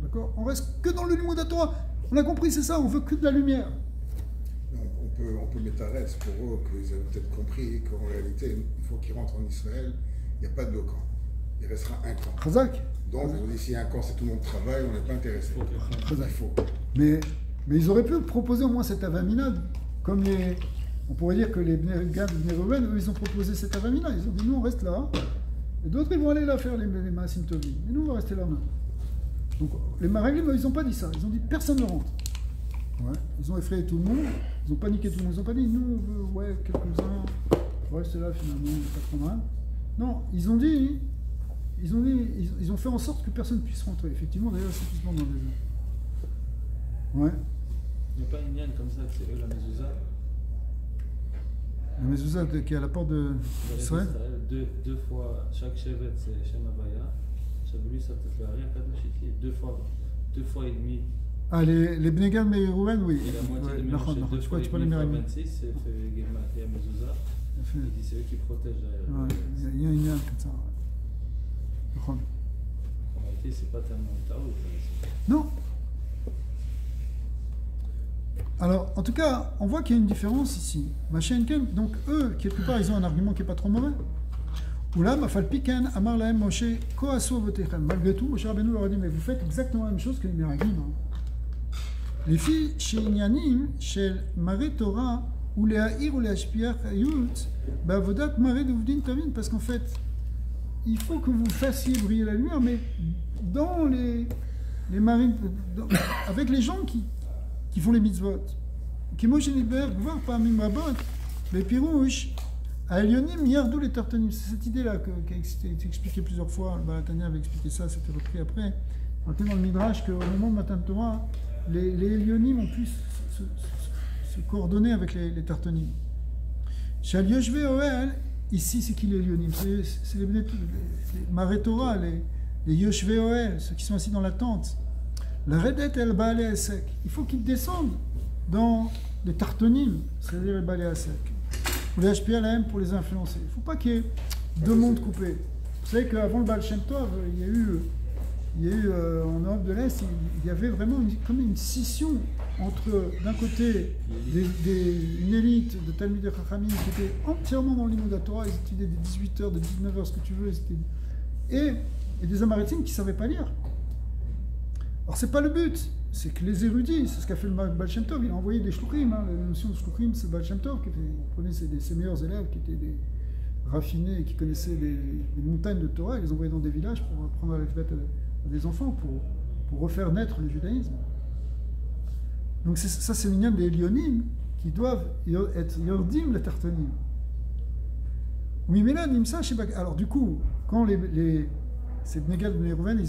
D'accord? On reste que dans le limud de la Torah. On a compris, c'est ça. On veut que de la lumière.
On peut mettre à reste pour eux qu'ils avaient peut-être compris qu'en réalité, une fois qu'ils rentrent en Israël, il n'y a pas de deux camps. Il restera un camp.
Chazak.
Donc, s'il y a un camp, c'est tout le monde travaille, on n'est pas intéressé.
Chazak. Mais ils auraient pu proposer au moins cette avamina, comme on pourrait dire que les Bnei Gad, les Bnei Reuven, eux, ils ont proposé cette avamina. Ils ont dit, nous, on reste là. Et d'autres, ils vont aller là faire les Maasim Tovim. Et nous, on va rester là. Donc, les Maraglim, ils n'ont pas dit ça. Ils ont dit, personne ne rentre. Ouais. Ils ont effrayé tout le monde. Ils ont paniqué tout le monde. Ils n'ont pas dit, nous, on veut, ouais, quelques-uns. Ouais, c'est là, finalement, il n'y a pas trop mal. Non, ils ont fait en sorte que personne ne puisse rentrer. Effectivement, d'ailleurs, c'est tout dans les jeux. Ouais.
Il n'y a pas une liane comme ça, que c'est eux la mezouza.
La mezouza qui est à la porte d'Israël.
Deux fois, chaque chevet c'est Shem Havaya. Chabulu, ça te fait rien, Kadoshiti. Deux fois et demi.
Ah, les Bnei Gad et Reuven, oui.
Et la moitié de Méroché, deux fois et demi fois 26, c'est fait Gilma et Mezouza. Il dit c'est eux qui protègent.
Il y a une liane comme ça.
En réalité, c'est pas tellement Taout.
Non. Alors, en tout cas, on voit qu'il y a une différence ici. Machenken, donc eux, quelque part, ils ont un argument qui n'est pas trop mauvais. Oulam, Afalpiken, Amar Lahem, Moshe, Koasu Avotechem. Malgré tout, Moshe Rabbeinu leur a dit, mais vous faites exactement la même chose que les Meraglim. Les filles, chez Inyanim, chez Mare Torah, ou les Haïr ou les Hashpiach Hayut, Bavodat Mare Duvdin Tavin, parce qu'en fait, il faut que vous fassiez briller la lumière, mais dans les marines, avec les gens qui font les mitzvot. Qui Moshe Niber, voir parmi Mabot, les Pirouches, à Elionim, Yardou les Tartanim. C'est cette idée-là qui a été expliquée plusieurs fois. Le Balatania avait expliqué ça, c'était repris après. On était dans le Midrash qu'au moment de Matan Torah, les Elionim ont pu se coordonner avec les Tartanim. Chez Yoshve Oel, ici c'est qui les Elionim? C'est les Mare Torah, les Yoshve Oel, ceux qui sont assis dans la tente. La Redet El Baale Asek. Il faut qu'ils descendent dans les Tartanim, c'est-à-dire les Baale Asek. Pour les HPLM, pour les influencer. Il ne faut pas qu'il y ait deux mondes coupés. Vous savez qu'avant le Baal Shem Tov, il y a eu en Europe de l'Est, il y avait vraiment comme une scission entre, d'un côté, une élite de Talmidei Chachamim qui était entièrement dans le limud de la Torah, ils étudiaient des 18h, des 19h, ce que tu veux, et des Amarétim qui ne savaient pas lire. Alors, c'est pas le but, c'est que les érudits, c'est ce qu'a fait le Baal Shem Tov, il a envoyé des shluchim, la notion de shluchim, c'est Baal Shem Tov, qui prenait ses meilleurs élèves, qui étaient des raffinés et qui connaissaient les montagnes de Torah, il les envoyait dans des villages pour apprendre à l'alphabet à des enfants, pour refaire naître le judaïsme. Donc ça, c'est l'union des Elionim qui doivent être Yordim la Tartanim. Oui, mais là, Nimsa, je sais pas. Alors, du coup, quand ces Bnei Gad, Bnei Reuven,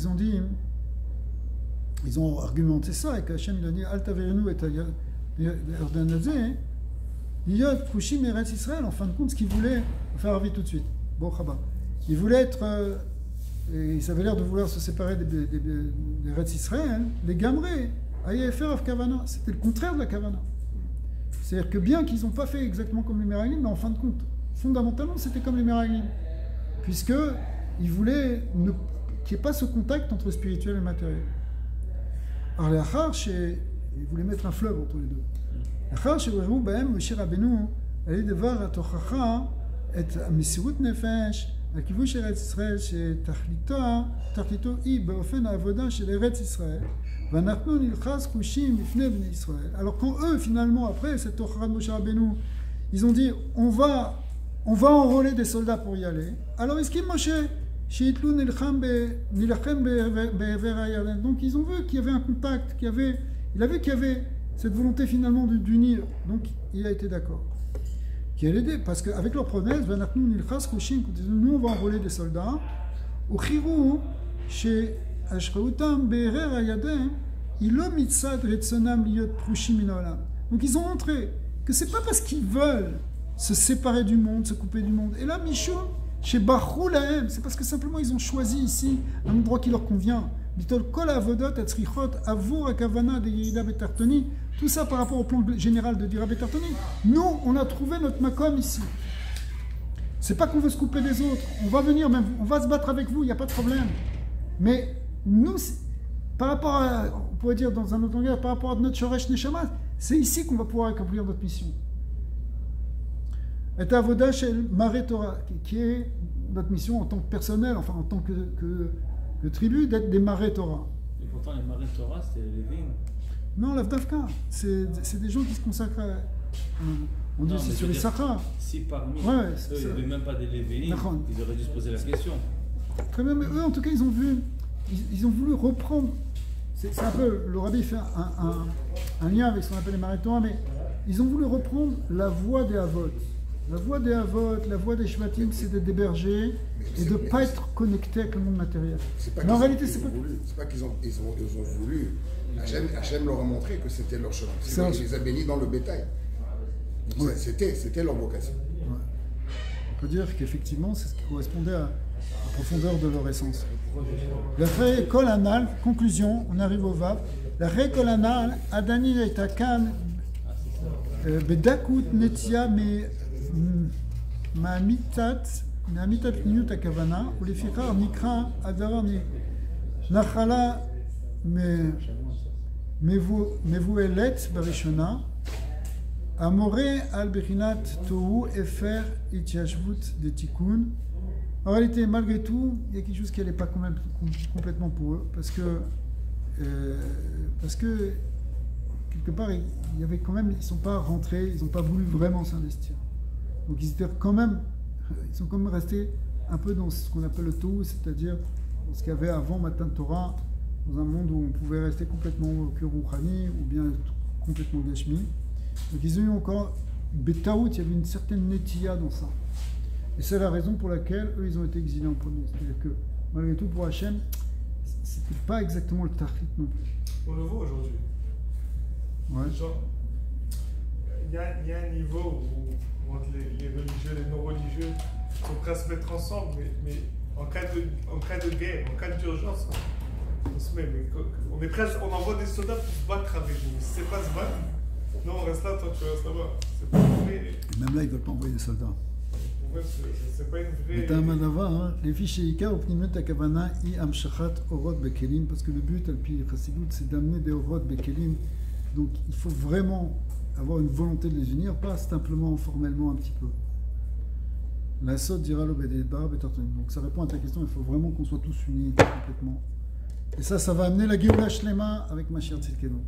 ils ont argumenté ça, et qu'Hachem il a dit Al taverenu et Yardanazé, L'Iyot Prushim Eretz Israël, en fin de compte, ce qu'il voulait, on va faire vite tout de suite. Bon, Chaba. Il voulait être, et il avait l'air de vouloir se séparer des Eretz Israël, les Gamré, Ayefer of Kavana. C'était le contraire de la Kavana. C'est-à-dire que bien qu'ils n'ont pas fait exactement comme les Meraglim, mais en fin de compte, fondamentalement, c'était comme les Meraglim. Puisqu'ils voulaient qu'il n'y ait pas ce contact entre spirituel et matériel. Alors, les Achar, ils voulaient mettre un fleuve entre les deux. לאחר שראו בהם משה רבנו על ידי דבר התוכחה את המסירות נפש, הכיוון של ארץ ישראל שתכליתו היא באופן העבודה של ארץ ישראל, ואנחנו נלחץ חושים בפני בני ישראל. Alors quand eux finalement après cette תוכחה de Moshe Rabbeinu, ils ont dit on va enrôler des soldats pour y aller, alors est-ce qu'il Moshe שיתלו נלחם בעבר הירדן. Donc ils ont vu qu'il y avait un contact, il a vu qu'il y avait cette volonté finalement d'unir, donc il a été d'accord. Qui allait aider, parce qu'avec leur promesse, nous on va enrôler des soldats. Donc ils ont montré que c'est pas parce qu'ils veulent se séparer du monde, se couper du monde. Et là, Mishum, chez Bachou Lahem, c'est parce que simplement ils ont choisi ici un endroit qui leur convient. Tout ça par rapport au plan général de Dira Betartoni. Nous, on a trouvé notre makom ici. C'est pas qu'on veut se couper des autres. On va venir, même, on va se battre avec vous, il n'y a pas de problème. Mais nous, par rapport à, on pourrait dire dans un autre langage, par rapport à notre Shoresh Neshama, c'est ici qu'on va pouvoir accomplir notre mission. Et Avoda Shel Mare Torah, qui est notre mission en tant que personnel, enfin en tant que tribu, d'être des Mare Torah.
Et pourtant, les Mare Torah, c'était les Lévim.
Non, l'Avdavka, c'est des gens qui se consacrent à... On dit c'est sur les Sahara.
Si parmi
ouais,
eux, il n'y avait même pas des Lévim, ils auraient dû se poser la question.
Quand même, eux, en tout cas, ils ont voulu reprendre... C'est un peu... Le Rabbi fait un lien avec ce qu'on appelle les Mare Torah, mais ils ont voulu reprendre la voie des Avot. La voie des Avot, la voie des Shvatim, c'est d'être des bergers et de ne pas être connecté avec le monde matériel.
Mais en réalité, c'est pas qu'ils ont voulu. Hachem leur a montré que c'était leur chemin. Il les a bénis dans le bétail. Ouais. C'était leur vocation.
Ouais. On peut dire qu'effectivement, c'est ce qui correspondait à la profondeur de leur essence. La Ré Kol Anal, conclusion, on arrive au Vav. La Ré Kol Anal, Adani et Takan, Bedakut Netia, Ma'amitat Niyut Akavana, ou les Fikar Nikra Adarani, Nachala, Mevuelet Barishona, Amore al Bechinat Tohu Efer Itiashvut de Tikkun. En réalité, malgré tout, il y a quelque chose qui n'allait pas complètement pour eux, parce que quelque part, il y avait quand même, ils ne sont pas rentrés, ils n'ont pas voulu vraiment s'investir. Donc ils sont quand même restés un peu dans ce qu'on appelle le Tohu, c'est-à-dire dans ce qu'il y avait avant Matan Torah, dans un monde où on pouvait rester complètement au cœur Rouhani ou bien complètement Gashmi. Donc ils ont eu encore Betaout, il y avait une certaine Netiya dans ça. Et c'est la raison pour laquelle eux ils ont été exilés en premier. C'est-à-dire que malgré tout pour Hachem, c'était pas exactement le Tachlit non plus.
On le voit aujourd'hui.
Ouais.
Il y a un niveau où entre les religieux et les non-religieux, on pourrait se mettre ensemble, mais en cas de guerre, en cas d'urgence, on se met. On est presque, on envoie des soldats pour se battre avec nous. Si c'est pas se battre, non, on reste là, toi tu restes là-bas. C'est pas une vraie...
Et même là, ils veulent pas envoyer des soldats.
Ouais, c'est pas une vraie...
Les fichiers Ika au Pnimut Akavana I Amshachat Orot Bekelim, parce que le but, Alpi Chassidut, c'est d'amener des Orot Bekelim. Donc il faut vraiment avoir une volonté de les unir, pas simplement formellement un petit peu. La Sot dira l'Obedébar Betartonim. Donc ça répond à ta question, il faut vraiment qu'on soit tous unis complètement. Et ça va amener la Géoula Shlema avec Mashiach Tzidkenu.